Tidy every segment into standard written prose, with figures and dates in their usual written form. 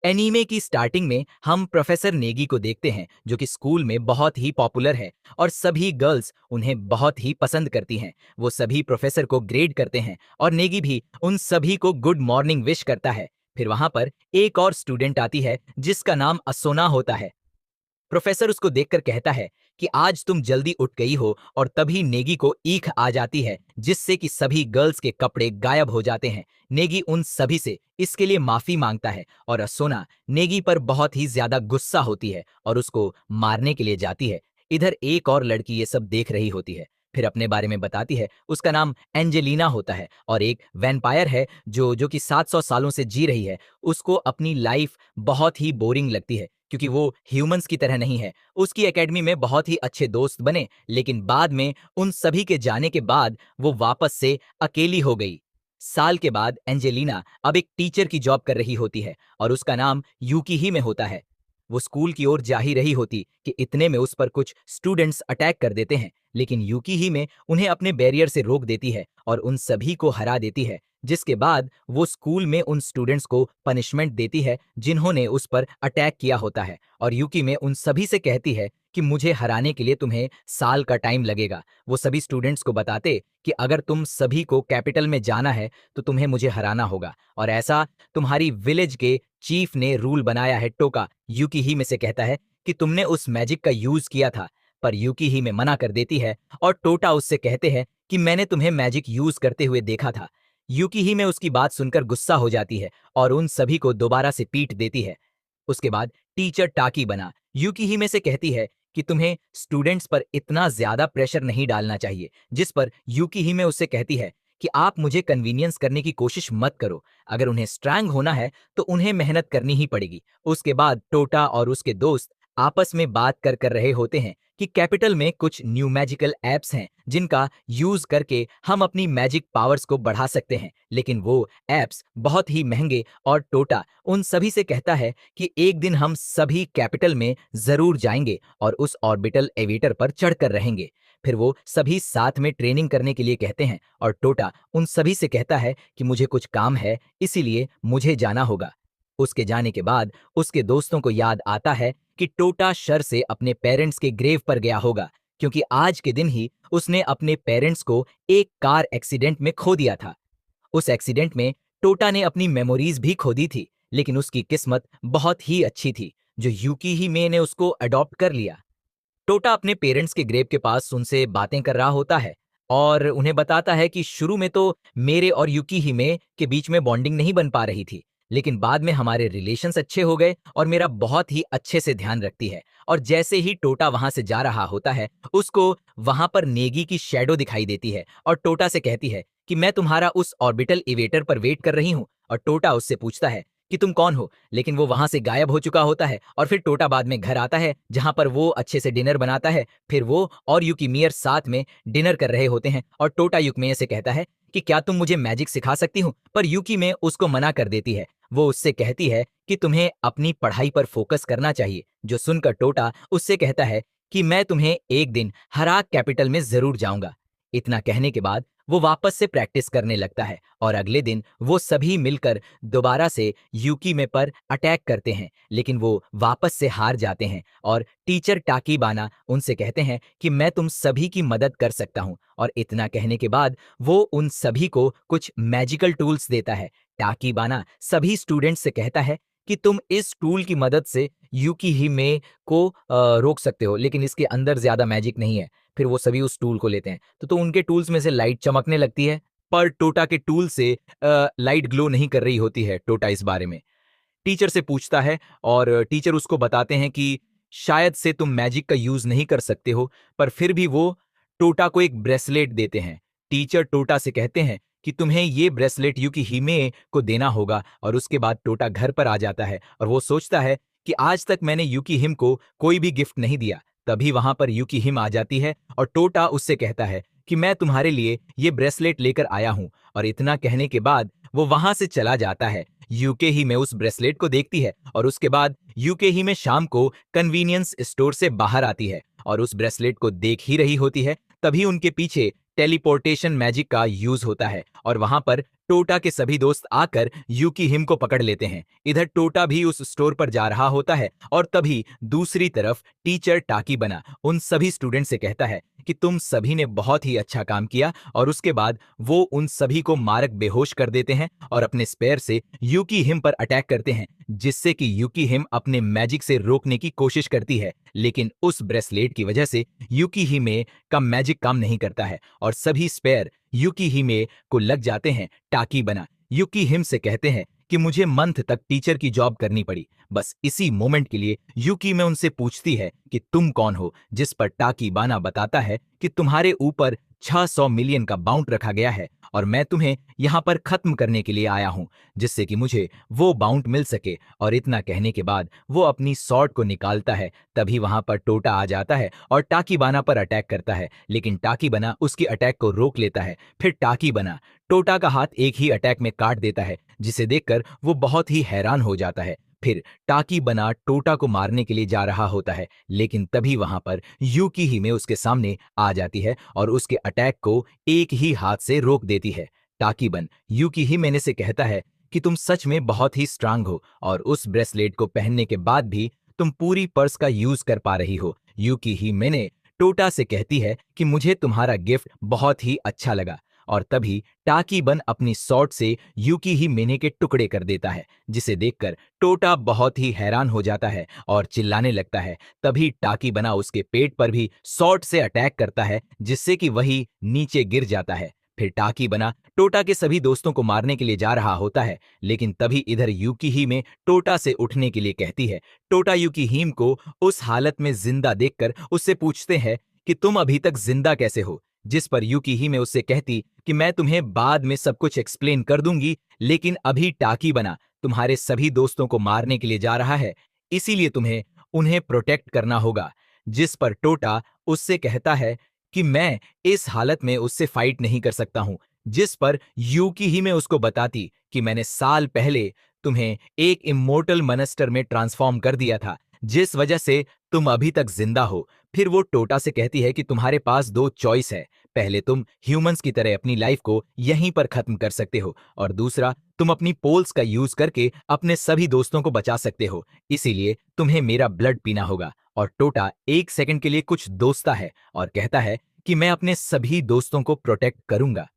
Anime की starting में हम प्रोफेसर नेगी को देखते हैं जो कि स्कूल में बहुत ही पॉपुलर है और सभी गर्ल्स उन्हें बहुत ही पसंद करती हैं। वो सभी प्रोफेसर को ग्रेड करते हैं और नेगी भी उन सभी को गुड मॉर्निंग विश करता है। फिर वहां पर एक और स्टूडेंट आती है जिसका नाम असोना होता है। प्रोफेसर उसको देखकर कहता है कि आज तुम जल्दी उठ गई हो और तभी नेगी को ईख आ जाती है जिससे कि सभी गर्ल्स के कपड़े गायब हो जाते हैं। नेगी उन सभी से इसके लिए माफी मांगता है और असोना नेगी पर बहुत ही ज्यादा गुस्सा होती है और उसको मारने के लिए जाती है। इधर एक और लड़की ये सब देख रही होती है। फिर अपने बारे में बताती है। उसका नाम एंजेलिना होता है और एक वैम्पायर है जो कि 700 सालों से जी रही है। उसको अपनी लाइफ बहुत ही बोरिंग लगती है क्योंकि वो ह्यूमंस की तरह नहीं है। उसकी एकेडमी में बहुत ही अच्छे दोस्त बने लेकिन बाद में उन सभी के जाने के बाद वो वापस से अकेली हो गई। साल के बाद एंजेलिना अब एक टीचर की जॉब कर रही होती है और उसका नाम यूकी ही में होता है। वो स्कूल की ओर जा ही रही होती कि इतने में उस पर कुछ स्टूडेंट्स अटैक कर देते हैं लेकिन यूकी ही में उन्हें अपने बैरियर से रोक देती है और उन सभी को हरा देती है। जिसके बाद वो स्कूल में उन स्टूडेंट्स को पनिशमेंट देती है जिन्होंने उस पर अटैक किया होता है और यूकी में उन सभी से कहती है कि मुझे हराने के लिए तुम्हें साल का टाइम लगेगा। वो सभी स्टूडेंट्स को बताते कि अगर तुम सभी को कैपिटल में जाना है तो तुम्हें मुझे हराना होगा और ऐसा तुम्हारी विलेज के चीफ ने रूल बनाया है। टोका यूकी ही में से कहता है कि तुमने उस मैजिक का यूज किया था, पर यूकी ही में मना कर देती है और टोटा उससे कहते हैं कि मैंने तुम्हें मैजिक यूज करते हुए देखा था। यूकी ही में उसकी बात सुनकर गुस्सा हो जाती है और उन सभी को दोबारा से पीट देती है। उसके बाद टीचर टाकी बना यूकी ही में से कहती है कि तुम्हें स्टूडेंट्स पर इतना ज्यादा प्रेशर नहीं डालना चाहिए। जिस पर यूकी ही में उससे कहती है कि आप मुझे कन्वीनियंस करने की कोशिश मत करो, अगर उन्हें स्ट्रांग होना है तो उन्हें मेहनत करनी ही पड़ेगी। उसके बाद टोटा और उसके दोस्त आपस में बात कर रहे होते हैं कि कैपिटल में कुछ न्यू मैजिकल एप्स हैं जिनका यूज करके हम अपनी मैजिक पावर्स को बढ़ा सकते हैं, लेकिन वो एप्स बहुत ही महंगे। और टोटा उन सभी से कहता है कि एक दिन हम सभी कैपिटल में जरूर जाएंगे और उस ऑर्बिटल एविएटर पर चढ़कर रहेंगे। फिर वो सभी साथ में ट्रेनिंग करने के लिए कहते हैं और टोटा उन सभी से कहता है कि मुझे कुछ काम है इसीलिए मुझे जाना होगा। उसके जाने के बाद उसके दोस्तों को याद आता है कि टोटा शर से अपने पेरेंट्स के ग्रेव पर गया होगा क्योंकि आज के दिन ही उसने अपने पेरेंट्स को एक कार एक्सीडेंट में खो दिया था। उस एक्सीडेंट में टोटा ने अपनी मेमोरीज भी खो दी थी लेकिन उसकी किस्मत बहुत ही अच्छी थी जो यूकी ही में ने उसको अडॉप्ट कर लिया। टोटा अपने पेरेंट्स के ग्रेव के पास उनसे बातें कर रहा होता है और उन्हें बताता है कि शुरू में तो मेरे और युकी हिमे के बीच में बॉन्डिंग नहीं बन पा रही थी लेकिन बाद में हमारे रिलेशंस अच्छे हो गए और मेरा बहुत ही अच्छे से ध्यान रखती है। और जैसे ही टोटा वहां से जा रहा होता है उसको वहां पर नेगी की शैडो दिखाई देती है और टोटा से कहती है कि मैं तुम्हारा उस ऑर्बिटल इवेटर पर वेट कर रही हूँ। और टोटा उससे पूछता है कि तुम कौन हो, लेकिन वो वहां से गायब हो चुका होता है। और फिर टोटा बाद में घर आता है जहां पर वो अच्छे से डिनर बनाता है। फिर वो और यूकीमियर साथ में डिनर कर रहे होते हैं और टोटा यूकीमियर से कहता है कि क्या तुम मुझे मैजिक सिखा सकती हो, पर यूकी में उसको मना कर देती है। वो उससे कहती है कि तुम्हें अपनी पढ़ाई पर फोकस करना चाहिए, जो सुनकर टोटा उससे कहता है कि मैं तुम्हें एक दिन हराक कैपिटल में जरूर जाऊंगा। इतना कहने के बाद वो वापस से प्रैक्टिस करने लगता है और अगले दिन वो सभी मिलकर दोबारा से यूकी में पर अटैक करते हैं लेकिन वो वापस से हार जाते हैं। और टीचर टाकीबाना उनसे कहते हैं कि मैं तुम सभी की मदद कर सकता हूं। और इतना कहने के बाद वो उन सभी को कुछ मैजिकल टूल्स देता है। टाकीबाना सभी स्टूडेंट्स से कहता है कि तुम इस टूल की मदद से यूकी हिमे को रोक सकते हो लेकिन इसके अंदर ज्यादा मैजिक नहीं है। फिर वो सभी उस टूल को लेते हैं तो उनके टूल्स में से लाइट चमकने लगती है, पर टोटा के टूल से लाइट ग्लो नहीं कर रही होती है। टोटा इस बारे में टीचर से पूछता है और टीचर उसको बताते हैं कि शायद से तुम मैजिक का यूज नहीं कर सकते हो, पर फिर भी वो टोटा को एक ब्रेसलेट देते हैं। टीचर टोटा से कहते हैं कि तुम्हें ये ब्रेसलेट यूकी हिमे को देना होगा। और उसके बाद टोटा घर पर आ जाता है और वो सोचता है कि आज तक मैंने यूकी हिम को कोई भी गिफ्ट नहीं दिया। तभी वहां पर यूकी हिम आ जाती है और टोटा उससे कहता है कि मैं तुम्हारे लिए ये ब्रेसलेट लेकर आया हूं। और इतना कहने के बाद वो वहां से चला जाता है। यूके ही में उस ब्रेसलेट को देखती है और उसके बाद यूके ही में शाम को कन्वीनियंस स्टोर से बाहर आती है और उस ब्रेसलेट को देख ही रही होती है। तभी उनके पीछे टेलीपोर्टेशन मैजिक का यूज होता है और वहां पर टोटा के सभी दोस्त आकर यूकी हिम को पकड़ लेते हैं। इधर टोटा भी उस स्टोर पर जा रहा होता है और तभी दूसरी तरफ टीचर टाकी बना उन सभी स्टूडेंट से कहता है कि तुम सभी ने बहुत ही अच्छा काम किया, और उसके बाद वो उन सभी को मारक बेहोश कर देते हैं और अपने स्पेयर से यूकी हिम पर अटैक करते हैं, जिससे कि यूकी हिम अपने मैजिक से रोकने की कोशिश करती है। लेकिन उस ब्रेसलेट की वजह से यूकी हिमे का मैजिक काम नहीं करता है और सभी स्पेयर यूकी हिमे को लग जाते हैं। टाकी बना यूकी हिम से कहते हैं कि मुझे मंथ तक टीचर की जॉब करनी पड़ी। बस इसी मोमेंट के लिए यूकी में उनसे पूछती है कि तुम कौन हो, जिस पर टाकी बाना बताता है कि तुम्हारे ऊपर 600 मिलियन का बाउंड रखा गया है और मैं तुम्हें यहाँ पर खत्म करने के लिए आया हूँ, जिससे कि मुझे वो बाउंड मिल सके। और इतना कहने के बाद वो अपनी सॉर्ड को निकालता है। तभी वहां पर टोटा आ जाता है और टाकी बाना पर अटैक करता है, लेकिन टाकी बना उसकी अटैक को रोक लेता है। फिर टाकी बना टोटा का हाथ एक ही अटैक में काट देता है, जिसे देखकर वो बहुत ही हैरान हो जाता है। फिर टाकी बना टोटा को मारने के लिए जा रहा होता है, लेकिन तभी वहां पर यूकी हिमे उसके सामने आ जाती है और उसके अटैक को एक ही हाथ से रोक देती है। टाकी बन यूकी हिमेने से कहता है कि तुम सच में बहुत ही स्ट्रांग हो और उस ब्रेसलेट को पहनने के बाद भी तुम पूरी पर्स का यूज कर पा रही हो। यूकी हिमेने टोटा से कहती है कि मुझे तुम्हारा गिफ्ट बहुत ही अच्छा लगा, और तभी टाकी बन अपनी सॉर्ड से यूकी ही मेने के टुकड़े कर देता है, जिसे देखकर टोटा बहुत ही हैरान हो जाता है और चिल्लाने लगता है। तभी टाकी बना उसके पेट पर भी सॉर्ड से अटैक करता है, जिससे कि वही नीचे गिर जाता है। फिर टाकी बना टोटा के सभी दोस्तों को मारने के लिए जा रहा होता है, लेकिन तभी इधर यूकी ही में टोटा से उठने के लिए कहती है। टोटा यूकी हीम को उस हालत में जिंदा देखकर उससे पूछते हैं कि तुम अभी तक जिंदा कैसे हो, जिस पर यूकी ही में उससे कहती कि मैं तुम्हें बाद में सब कुछ एक्सप्लेन कर दूंगी, लेकिन अभी टाकी बना तुम्हारे सभी दोस्तों को मारने के लिए जा रहा है, इसीलिए तुम्हें उन्हें प्रोटेक्ट करना होगा। जिस पर टोटा उससे कहता है कि मैं इस हालत में उससे फाइट नहीं कर सकता हूं, जिस पर यूकी ही में उसको बताती कि मैंने साल पहले तुम्हें एक इमोर्टल मॉन्स्टर में ट्रांसफॉर्म कर दिया था, जिस वजह से तुम अभी तक जिंदा हो। फिर वो टोटा से कहती है कि तुम्हारे पास दो चॉइस है, पहले तुम ह्यूमंस की तरह अपनी लाइफ को यहीं पर खत्म कर सकते हो, और दूसरा तुम अपनी पोल्स का यूज करके अपने सभी दोस्तों को बचा सकते हो, इसीलिए तुम्हें मेरा ब्लड पीना होगा। और टोटा एक सेकंड के लिए कुछ दोस्ता है और कहता है कि मैं अपने सभी दोस्तों को प्रोटेक्ट करूंगा।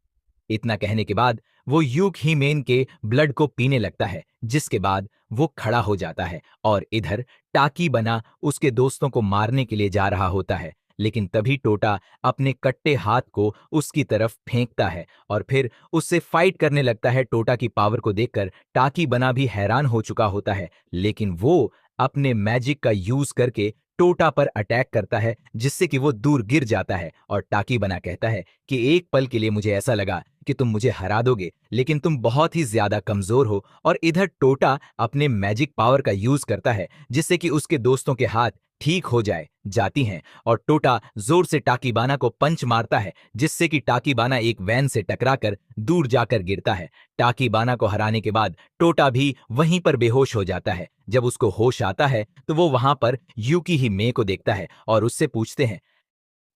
इतना कहने के बाद वो यूक ही मेन के ब्लड को पीने लगता है, जिसके बाद वो खड़ा हो जाता है और इधर टाकी बना उसके दोस्तों को मारने के लिए जा रहा होता है, लेकिन तभी टोटा अपने कट्टे हाथ को उसकी तरफ फेंकता है और फिर उससे फाइट करने लगता है। टोटा की पावर को देखकर टाकी बना भी हैरान हो चुका होता है, लेकिन वो अपने मैजिक का यूज करके टोटा पर अटैक करता है, जिससे कि वो दूर गिर जाता है। और टाकी बना कहता है कि एक पल के लिए मुझे ऐसा लगा कि तुम मुझे हरा दोगे, लेकिन तुम बहुत ही ज्यादा कमजोर हो। और इधर टोटा अपने मैजिक पावर का यूज करता है, जिससे कि उसके दोस्तों के हाथ ठीक हो जाती हैं और टोटा जोर से टाकीबाना को पंच मारता है, जिससे कि टाकीबाना एक वैन से टकराकर दूर जाकर गिरता है। टाकीबाना को हराने के बाद टोटा भी वहीं पर बेहोश हो जाता है। जब उसको होश आता है तो वो वहां पर यूकी ही मे को देखता है और उससे पूछते हैं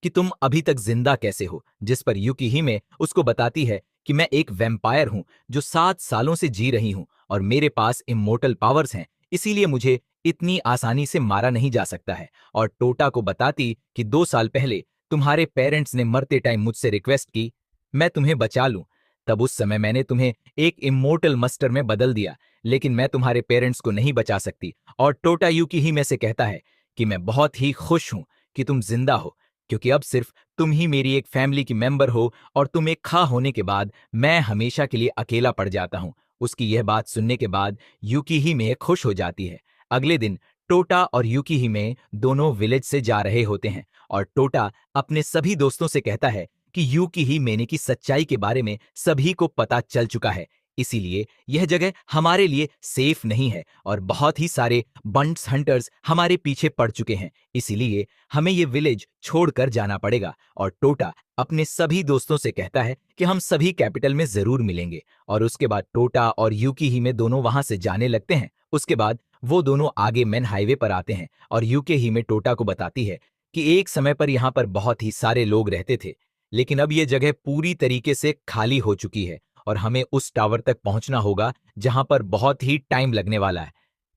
कि तुम अभी तक जिंदा कैसे हो, जिस पर यूकी ही में उसको बताती है कि मैं एक वैम्पायर हूं जो 7 सालों से जी रही हूं और मेरे पास इमोर्टल पावर्स हैं, इसीलिए मुझे इतनी आसानी से मारा नहीं जा सकता है। और टोटा को बताती कि 2 साल पहले तुम्हारे पेरेंट्स ने मरते टाइम मुझसे रिक्वेस्ट की मैं तुम्हें बचा लूं, तब उस समय मैंने तुम्हें एक इमोर्टल मस्टर में बदल दिया, लेकिन मैं तुम्हारे पेरेंट्स को नहीं बचा सकती। और टोटा यूकी ही में से कहता है कि मैं बहुत ही खुश हूं कि तुम जिंदा हो, क्योंकि अब सिर्फ तुम ही मेरी एक फैमिली की मेंबर हो और तुम एक खा होने के बाद मैं हमेशा के लिए अकेला पड़ जाता हूं। उसकी यह बात सुनने के बाद यूकी ही में खुश हो जाती है। अगले दिन टोटा और यूकी ही में दोनों विलेज से जा रहे होते हैं और टोटा अपने सभी दोस्तों से कहता है कि यूकी ही मेने की सच्चाई के बारे में सभी को पता चल चुका है, इसीलिए यह जगह हमारे लिए सेफ नहीं है और बहुत ही सारे बंट्स हंटर्स हमारे पीछे पड़ चुके हैं, इसीलिए हमें ये विलेज छोड़कर जाना पड़ेगा। और टोटा अपने सभी दोस्तों से कहता है कि हम सभी कैपिटल में जरूर मिलेंगे। और उसके बाद टोटा और यूकी ही में दोनों वहां से जाने लगते हैं। उसके बाद वो दोनों आगे मेन हाईवे पर आते हैं और यूके ही में टोटा को बताती है कि एक समय पर यहाँ पर बहुत ही सारे लोग रहते थे, लेकिन अब ये जगह पूरी तरीके से खाली हो चुकी है और हमें उस टावर तक पहुंचना होगा जहां पर बहुत ही टाइम लगने वाला है।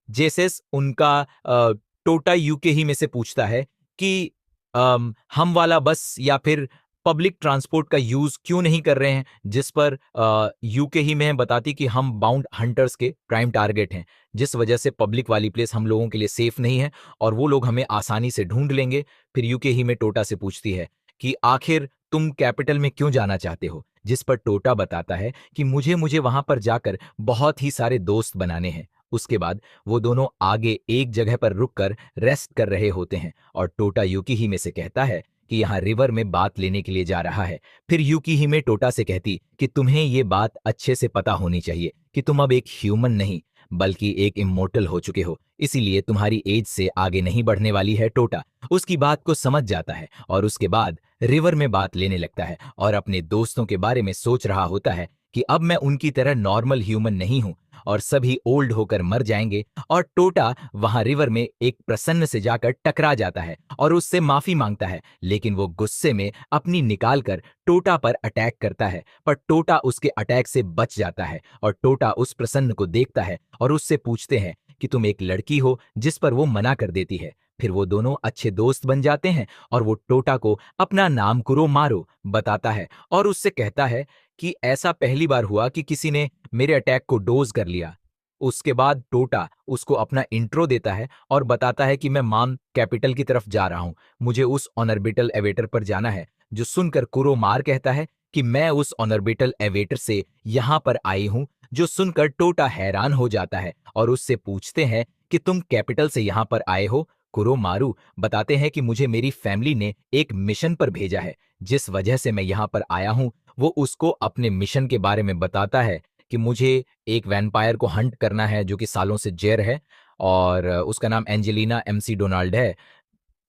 जेसेस उनका टोटा यूके ही में से पूछता है कि हम वाला बस या फिर पब्लिक ट्रांसपोर्ट का यूज क्यों नहीं कर रहे हैं, जिस पर यूके ही में बताती कि हम बाउंड हंटर्स के प्राइम टारगेट हैं, जिस वजह से पब्लिक वाली प्लेस हम लोगों के लिए सेफ नहीं है और वो लोग हमें आसानी से ढूंढ लेंगे। फिर यूके ही में टोटा से पूछती है कि आखिर तुम कैपिटल में क्यों जाना चाहते हो, जिस पर टोटा बताता है कि मुझे मुझे वहां पर जाकर बहुत ही सारे दोस्त बनाने हैं। उसके बाद वो दोनों आगे एक जगह पर रुककर रेस्ट कर रहे होते हैं और टोटा यूकी ही में से कहता है कि यहाँ रिवर में बात लेने के लिए जा रहा है। फिर यूकी ही में टोटा से कहती कि तुम्हें ये बात अच्छे से पता होनी चाहिए कि तुम अब एक ह्यूमन नहीं बल्कि एक इमोर्टल हो चुके हो, इसीलिए तुम्हारी एज से आगे नहीं बढ़ने वाली है। टोटा उसकी बात को समझ जाता है और उसके बाद रिवर में बात लेने लगता है और अपने दोस्तों के बारे में सोच रहा होता है कि अब मैं उनकी तरह नॉर्मल ह्यूमन नहीं हूं और सभी ओल्ड होकर मर जाएंगे। और टोटा वहां रिवर में एक प्रसन्न से जाकर टकरा जाता है और उससे माफी मांगता है, लेकिन वो गुस्से में अपनी निकाल कर टोटा पर अटैक करता है, पर टोटा उसके अटैक से बच जाता है और टोटा उस प्रसन्न को देखता है और उससे पूछते हैं कि तुम एक लड़की हो, जिस पर वो मना कर देती है। फिर वो दोनों अच्छे दोस्त बन जाते हैं और वो टोटा को अपना नाम कुरोमारो बताता है और उससे कहता है कि ऐसा पहली बार हुआ कि किसी ने मेरे अटैक को डोज कर लिया। उसके बाद टोटा उसको अपना इंट्रो देता है और बताता है कि मैं माम कैपिटल की तरफ जा रहा हूं, मुझे उस ऑनर्बिटल एवेटर पर जाना है। जो सुनकर कुरोमार कहता है कि मैं उस ऑनर्बिटल एवेटर से यहां पर आई हूं। जो सुनकर टोटा हैरान हो जाता है और उससे पूछते हैं कि तुम कैपिटल से यहां पर आए हो। कुरोमारू बताते हैं कि मुझे मेरी फैमिली ने एक मिशन पर भेजा है, जिस वजह से मैं यहां पर आया हूं। वो उसको अपने मिशन के बारे में बताता है कि मुझे एक वैम्पायर को हंट करना है जो कि सालों से जेर है और उसका नाम एंजेलिना एमसी डोनाल्ड है।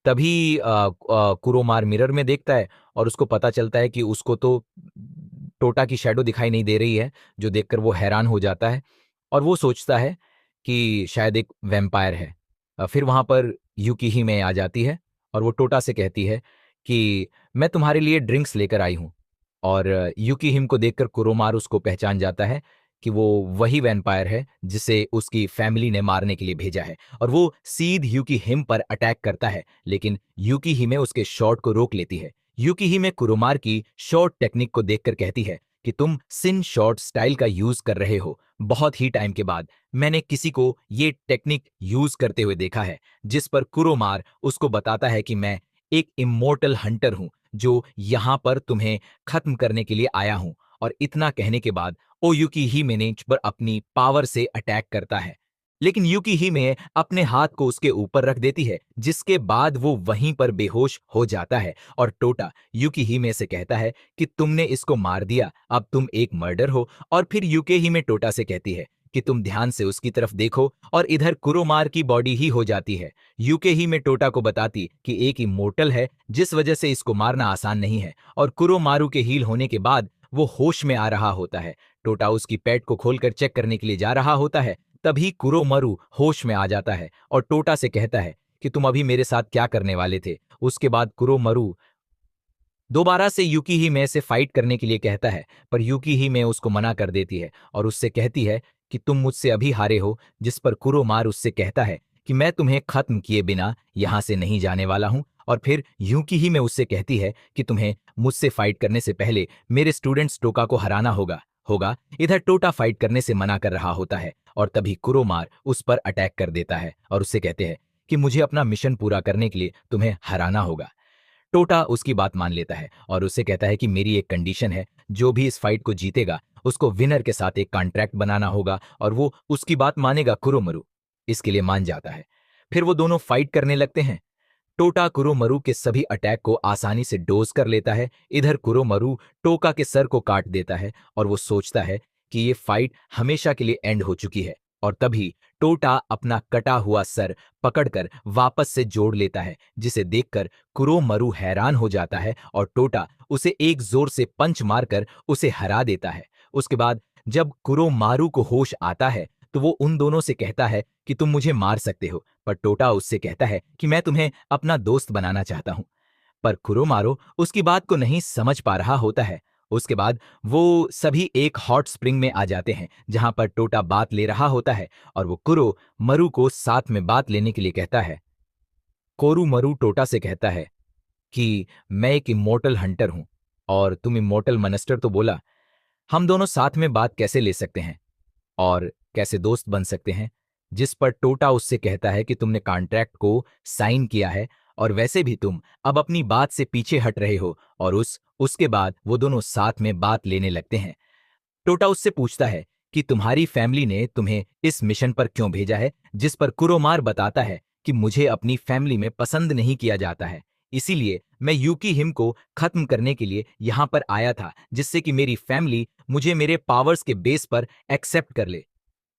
तभी कुरोमार मिरर में देखता है और उसको पता चलता है कि उसको तो टोटा की शैडो दिखाई नहीं दे रही है, जो देखकर वो हैरान हो जाता है और वो सोचता है कि शायद एक वैम्पायर है। फिर वहां पर यूकी ही में आ जाती है और वो टोटा से कहती है कि मैं तुम्हारे लिए ड्रिंक्स लेकर आई हूं। और यूकी हिम को देखकर कुरोमार उसको पहचान जाता है कि वो वही वैम्पायर है जिसे उसकी फैमिली ने मारने के लिए भेजा है और वो सीध यूकी हिम पर अटैक करता है, लेकिन यूकी हिमे उसके शॉट को रोक लेती है। यूकी हिमे कुरोमार की शॉट टेक्निक को देखकर कहती है कि तुम सिन शॉट स्टाइल का यूज कर रहे हो। बहुत ही टाइम के बाद मैंने किसी को ये टेक्निक यूज करते हुए देखा है। जिस पर कुरोमार उसको बताता है कि मैं एक इमोर्टल हंटर हूं जो यहां पर तुम्हें खत्म करने के लिए आया हूं। और इतना कहने के बाद ओ यूकी ही मेनेज पर अपनी पावर से अटैक करता है, लेकिन यूकी ही में अपने हाथ को उसके ऊपर रख देती है, जिसके बाद वो वहीं पर बेहोश हो जाता है। और टोटा यूकी ही में से कहता है कि तुमने इसको मार दिया, अब तुम एक मर्डर हो। और फिर यूके ही में टोटा से कहती है कि तुम ध्यान से उसकी तरफ देखो और इधर कुरोमार की बॉडी ही हो जाती है। यूके ही में टोटा को बताती कि एक इमोर्टल है, जिस वजह से इसको मारना आसान नहीं है। और कुरोमारू के हील होने के बाद वो होश में आ रहा होता है। टोटा उसकी पेट को खोलकर चेक करने के लिए जा रहा होता है, तभी कुरोमारू होश में आ जाता है और टोटा से कहता है कि तुम अभी मेरे साथ क्या करने वाले थे। उसके बाद कुरोमारू दोबारा से यूकी ही में से फाइट करने के लिए कहता है, पर यूकी ही में उसको मना कर देती है और उससे कहती है कि तुम मुझसे अभी हारे हो। जिस पर कुरोमार उससे कहता है कि मैं तुम्हें खत्म किए बिना यहां से नहीं जाने वाला हूं। और फिर यूकी ही में उससे कहती है कि तुम्हें मुझसे फाइट करने से पहले मेरे स्टूडेंट्स टोका को हराना होगा होगा इधर टोटा फाइट करने से मना कर रहा होता है और तभी कुरोमार उस पर अटैक कर देता है और उससे कहते हैं कि मुझे अपना मिशन पूरा करने के लिए तुम्हें हराना होगा। टोटा उसकी बात मान लेता है और उससे कहता है कि मेरी एक कंडीशन है, जो भी इस फाइट को जीतेगा उसको विनर के साथ एक कॉन्ट्रैक्ट बनाना होगा और वो उसकी बात मानेगा। कुरोमरू इसके लिए मान जाता है। फिर वो दोनों फाइट करने लगते हैं। टोटा कुरोमरू के सभी अटैक को आसानी से डोज कर लेता है। इधर कुरोमरू टोका के सर को काट देता है और वो सोचता है कि ये फाइट हमेशा के लिए एंड हो चुकी है। और तभी टोटा अपना कटा हुआ सर पकड़कर वापस से जोड़ लेता है, जिसे देखकर कुरोमरू हैरान हो जाता है और टोटा उसे एक जोर से पंच मारकर उसे हरा देता है। उसके बाद जब कुरोमारू को होश आता है तो वो उन दोनों से कहता है कि तुम मुझे मार सकते हो, पर टोटा उससे कहता है कि मैं तुम्हें अपना दोस्त बनाना चाहता हूं। पर कुरोमारो उसकी बात को नहीं समझ पा रहा होता है उसके बाद वो सभी एक हॉट स्प्रिंग में आ जाते हैं जहां पर टोटा बात ले रहा होता है और वो कुरो मरु को साथ में बात लेने के लिए कहता है। कोरू मरु टोटा से कहता है कि मैं एक इमोर्टल हंटर हूं और तुम इमोर्टल मनस्टर, तो बोला हम दोनों साथ में बात कैसे ले सकते हैं और कैसे दोस्त बन सकते हैं। जिस पर टोटा उससे कहता है कि तुमने कॉन्ट्रैक्ट को साइन किया है और वैसे भी तुम अब अपनी बात से पीछे हट रहे हो और उसके बाद वो दोनों साथ में बात लेने लगते हैं। टोटा उससे पूछता है कि तुम्हारी फैमिली ने तुम्हें इस मिशन पर क्यों भेजा है, जिस पर कुरोमार बताता है कि मुझे अपनी फैमिली में पसंद नहीं किया जाता है, इसीलिए मैं यूकी हिम को खत्म करने के लिए यहां पर आया था, जिससे कि मेरी फैमिली मुझे मेरे पावर्स के बेस पर एक्सेप्ट कर ले।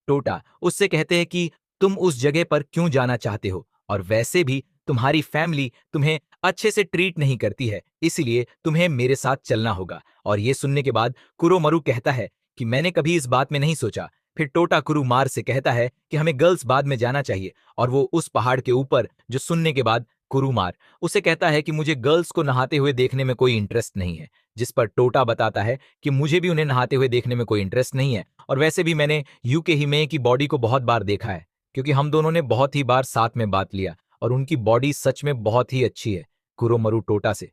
टोटा उससे कहते हैं कि तुम उस जगह पर क्यों जाना चाहते हो और वैसे भी तुम्हारी फैमिली तुम्हें अच्छे से ट्रीट नहीं करती है, इसलिए तुम्हें मेरे साथ चलना होगा। और ये सुनने के बाद कुरोमरु कहता है कि मैंने कभी इस बात में नहीं सोचा। फिर टोटा कुरुमार से कहता है कि हमें गर्ल्स बाद में जाना चाहिए और वो उस पहाड़ के ऊपर, जो सुनने के बाद कुरुमार उसे कहता है कि मुझे गर्ल्स को नहाते हुए देखने में कोई इंटरेस्ट नहीं है, जिस पर टोटा बताता है कि मुझे भी उन्हें नहाते हुए देखने में कोई इंटरेस्ट नहीं है और वैसे भी मैंने यूके हिमे की बॉडी को बहुत बार देखा है, क्योंकि हम दोनों ने बहुत ही बार साथ में बात लिया और उनकी बॉडी सच में बहुत ही अच्छी है। कुरोमरु टोटा से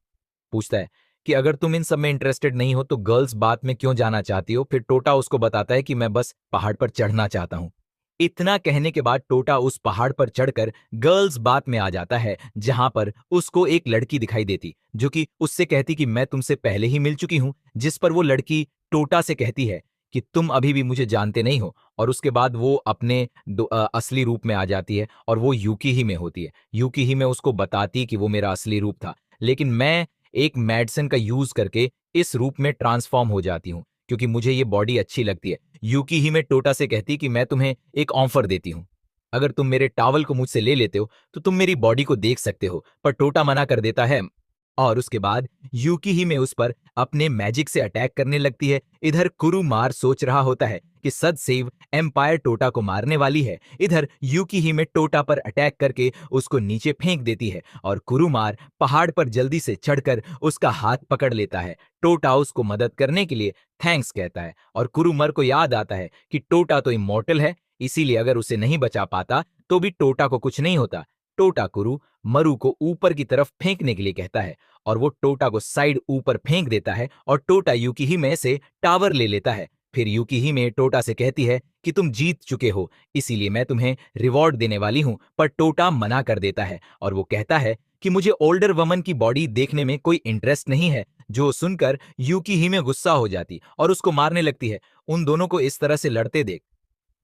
पूछता है कि अगर तुम इन सब में इंटरेस्टेड नहीं हो तो गर्ल्स बात में क्यों जाना चाहती हो। फिर टोटा उसको बताता है कि मैं बस पहाड़ पर चढ़ना चाहता हूं। इतना कहने के बाद टोटा उस पहाड़ पर चढ़कर गर्ल्स बात में आ जाता है, जहां पर उसको एक लड़की दिखाई देती जो कि उससे कहती कि मैं तुमसे पहले ही मिल चुकी हूं, जिस पर वो लड़की टोटा से कहती है कि तुम अभी भी मुझे जानते नहीं हो। और उसके बाद वो अपने असली रूप में आ जाती है और वो यूकी ही में होती है। यूकी ही में उसको बताती कि वो मेरा असली रूप था, लेकिन मैं एक मेडिसिन का यूज करके इस रूप में ट्रांसफॉर्म हो जाती हूँ, क्योंकि मुझे ये बॉडी अच्छी लगती है। यूकी ही में टोटा से कहती कि मैं तुम्हें एक ऑफर देती हूँ, अगर तुम मेरे टॉवल को मुझसे ले लेते हो तो तुम मेरी बॉडी को देख सकते हो। पर टोटा मना कर देता है और उसके बाद यूकी ही में उस पर अपने मैजिक से अटैक करने लगती है। इधर कुरुमार सोच रहा होता है कि सदसेव एम्पायर टोटा को मारने वाली है। इधर यूकी ही में टोटा पर अटैक करके उसको नीचे फेंक देती है और कुरुमार पहाड़ पर जल्दी से चढ़कर उसका हाथ पकड़ लेता है। टोटा उसको मदद करने के लिए थैंक्स कहता है और कुरुमर को याद आता है कि टोटा तो इमॉर्टल है, इसीलिए अगर उसे नहीं बचा पाता तो भी टोटा को कुछ नहीं होता। टोटा कुरु मरु को ऊपर की तरफ फेंकने के लिए कहता है और वो टोटा को साइड ऊपर फेंक देता है और टोटा यूकीहिमे से टावर ले लेता है। फिर यूकीहिमे टोटा से कहती है कि तुम जीत चुके हो, इसीलिए मैं तुम्हें रिवॉर्ड देने वाली हूं। पर टोटा मना कर देता है और वो कहता है कि मुझे ओल्डर वमन की बॉडी देखने में कोई इंटरेस्ट नहीं है। जो सुनकर यूकीहिमे गुस्सा हो जाती और उसको मारने लगती है। उन दोनों को इस तरह से लड़ते देख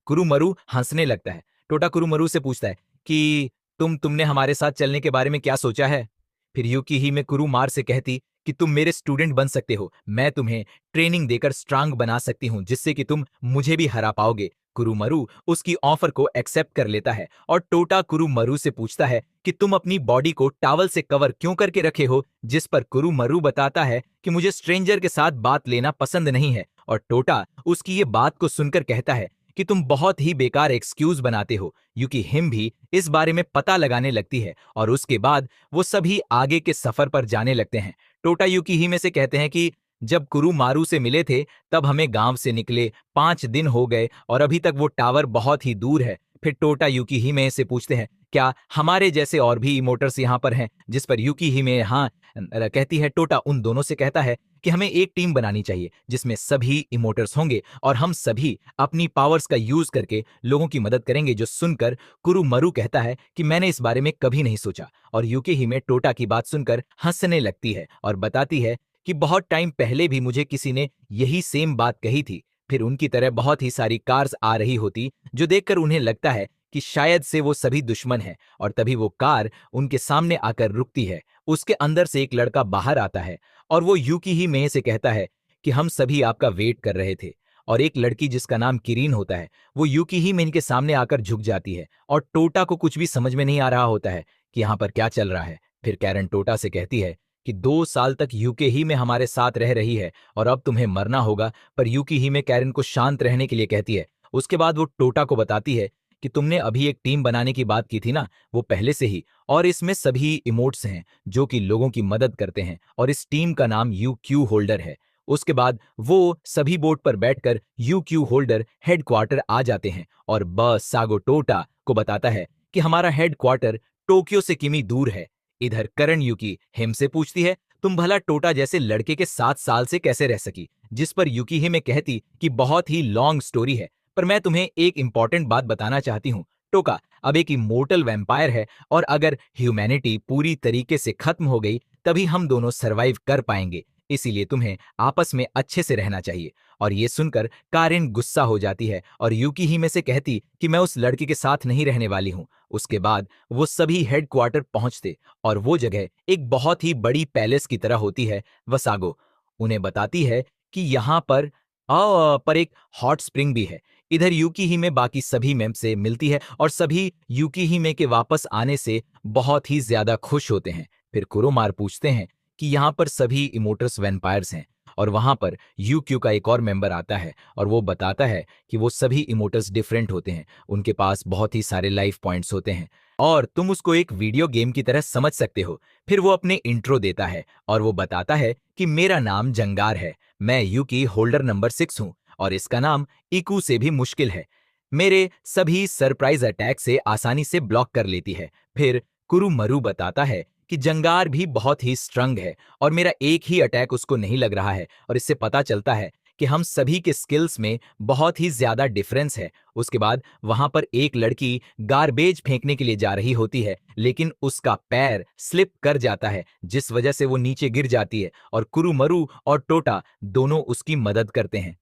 कुरुमरु हंसने लगता है। टोटा कुरुमरु से पूछता है कि तुमने हमारे साथ चलने के बारे में क्या सोचा है। फिर यूकी ही में कुरुमार से कहती कि तुम मेरे स्टूडेंट बन सकते हो, मैं तुम्हें ट्रेनिंग देकर स्ट्रांग बना सकती हूँ, जिससे कि तुम मुझे भी हरा पाओगे। कुरुमरु उसकी ऑफर को एक्सेप्ट कर लेता है और टोटा कुरुमरु से पूछता है कि तुम अपनी बॉडी को टॉवल से कवर क्यों करके रखे हो, जिस पर कुरुमरु बताता है कि मुझे स्ट्रेंजर के साथ बात लेना पसंद नहीं है। और टोटा उसकी ये बात को सुनकर कहता है कि तुम बहुत ही बेकार एक्सक्यूज बनाते हो। यूकी हिम भी इस बारे में पता लगाने लगती है और उसके बाद वो सभी आगे के सफर पर जाने लगते हैं। टोटा यूकी हिमे से कहते हैं कि जब कुरुमारू से मिले थे तब हमें गांव से निकले 5 दिन हो गए और अभी तक वो टावर बहुत ही दूर है। फिर टोटा यूकी हिमे से पूछते हैं क्या हमारे जैसे और भी इमोटर्स यहाँ पर हैं, जिस पर यूकी हिमे हाँ कहती है। टोटा उन दोनों से कहता है कि हमें एक टीम बनानी चाहिए जिसमें सभी इमोटर्स होंगे और हम सभी अपनी पावर्स का यूज करके लोगों की मदद करेंगे। जो सुनकर कुरुमरु कहता है कि मैंने इस बारे में कभी नहीं सोचा और यूके ही में टोटा की बात सुनकर हंसने लगती है और बताती है कि बहुत टाइम पहले भी मुझे किसी ने यही सेम बात कही थी। फिर उनकी तरह बहुत ही सारी कार्स आ रही होती जो देखकर उन्हें लगता है कि शायद से वो सभी दुश्मन हैं और तभी वो कार उनके सामने आकर रुकती है। उसके अंदर से एक लड़का बाहर आता है और वो यूकी ही में से कहता है कि हम सभी आपका वेट कर रहे थे। और एक लड़की जिसका नाम किरीन होता है वो यूकी ही में इनके सामने आकर झुक जाती है और टोटा को कुछ भी समझ में नहीं आ रहा होता है कि यहाँ पर क्या चल रहा है। फिर कैरन टोटा से कहती है कि 2 साल तक यूके ही में हमारे साथ रह रही है और अब तुम्हें मरना होगा। पर यूकी ही में कैरन को शांत रहने के लिए कहती है। उसके बाद वो टोटा को बताती है कि तुमने अभी एक टीम बनाने की बात की थी ना, वो पहले से ही, और इसमें सभी इमोट्स हैं जो कि लोगों की मदद करते हैं और इस टीम का नाम यू क्यू होल्डर है। उसके बाद वो सभी बोट पर बैठकर यूक्यू होल्डर हेडक्वार्टर आ जाते हैं और बस सागो टोटा को बताता है कि हमारा हेडक्वार्टर टोक्यो से किमी दूर है। इधर करण युकी हिम से पूछती है, तुम भला टोटा जैसे लड़के के 7 साल से कैसे रह सकी? जिस पर युकी हिमे कहती कि बहुत ही लॉन्ग स्टोरी है, पर मैं तुम्हें एक इंपॉर्टेंट बात बताना चाहती हूँ। टोका अब एक इमोर्टल वैम्पायर है और अगर ह्यूमैनिटी पूरी तरीके से खत्म हो गई तभी हम दोनों सरवाइव कर पाएंगे। इसीलिए तुम्हें आपस में अच्छे से रहना चाहिए। और ये सुनकर कारेन गुस्सा हो जाती है और यूकी ही में से कहती कि मैं उस लड़के के साथ नहीं रहने वाली हूँ। उसके बाद वो सभी हेडक्वार्टर पहुंचते और वो जगह एक बहुत ही बड़ी पैलेस की तरह होती है। वसागो उन्हें बताती है कि यहाँ पर एक हॉट स्प्रिंग भी है। इधर यूकी ही में बाकी सभी मेम से मिलती है और सभी यूकी ही में के वापस आने से बहुत ही ज्यादा खुश होते हैं। फिर कुरोमार पूछते हैं कि यहाँ पर सभी इमोटर्स वैम्पायर्स हैं और वहां पर यूक्यू का एक और मेंबर आता है और वो बताता है कि वो सभी इमोटर्स डिफरेंट होते हैं, उनके पास बहुत ही सारे लाइफ पॉइंट्स होते हैं और तुम उसको एक वीडियो गेम की तरह समझ सकते हो। फिर वो अपने इंट्रो देता है और वो बताता है कि मेरा नाम जंगार है, मैं यूकी होल्डर नंबर 6 हूँ और इसका नाम इकू से भी मुश्किल है। मेरे सभी सरप्राइज अटैक से आसानी से ब्लॉक कर लेती है। फिर कुरुमरु बताता है कि जंगार भी बहुत ही स्ट्रंग है और मेरा एक ही अटैक उसको नहीं लग रहा है और इससे पता चलता है कि हम सभी के स्किल्स में बहुत ही ज्यादा डिफरेंस है। उसके बाद वहां पर एक लड़की गार्बेज फेंकने के लिए जा रही होती है लेकिन उसका पैर स्लिप कर जाता है जिस वजह से वो नीचे गिर जाती है और कुरुमरु और टोटा दोनों उसकी मदद करते हैं।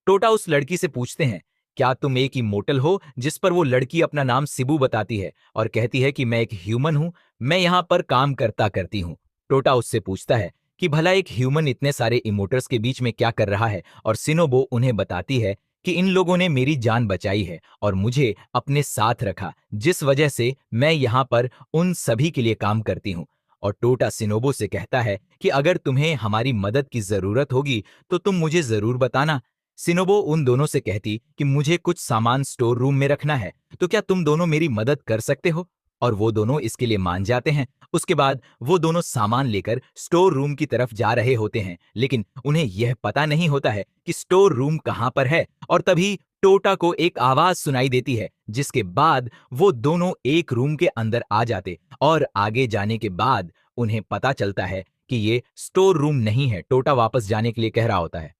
टोटा उस लड़की से पूछते हैं, क्या तुम एक इमोर्टल हो? जिस पर वो लड़की अपना नाम सिबू बताती है और कहती है कि मैं एक ह्यूमन हूं, मैं यहाँ पर काम करता करती हूँ। टोटा उससे पूछता है कि भला एक ह्यूमन इतने सारे इमोटर्स के बीच में क्या कर रहा है और सिनोबो उन्हें बताती है कि इन लोगों ने मेरी जान बचाई है और मुझे अपने साथ रखा, जिस वजह से मैं यहाँ पर उन सभी के लिए काम करती हूँ। और टोटा सिनोबो से कहता है कि अगर तुम्हें हमारी मदद की जरूरत होगी तो तुम मुझे जरूर बताना। सिनोबो उन दोनों से कहती कि मुझे कुछ सामान स्टोर रूम में रखना है, तो क्या तुम दोनों मेरी मदद कर सकते हो? और वो दोनों इसके लिए मान जाते हैं। उसके बाद वो दोनों सामान लेकर स्टोर रूम की तरफ जा रहे होते हैं लेकिन उन्हें यह पता नहीं होता है कि स्टोर रूम कहाँ पर है और तभी टोटा को एक आवाज सुनाई देती है जिसके बाद वो दोनों एक रूम के अंदर आ जाते और आगे जाने के बाद उन्हें पता चलता है कि ये स्टोर रूम नहीं है। टोटा वापस जाने के लिए कह रहा होता है।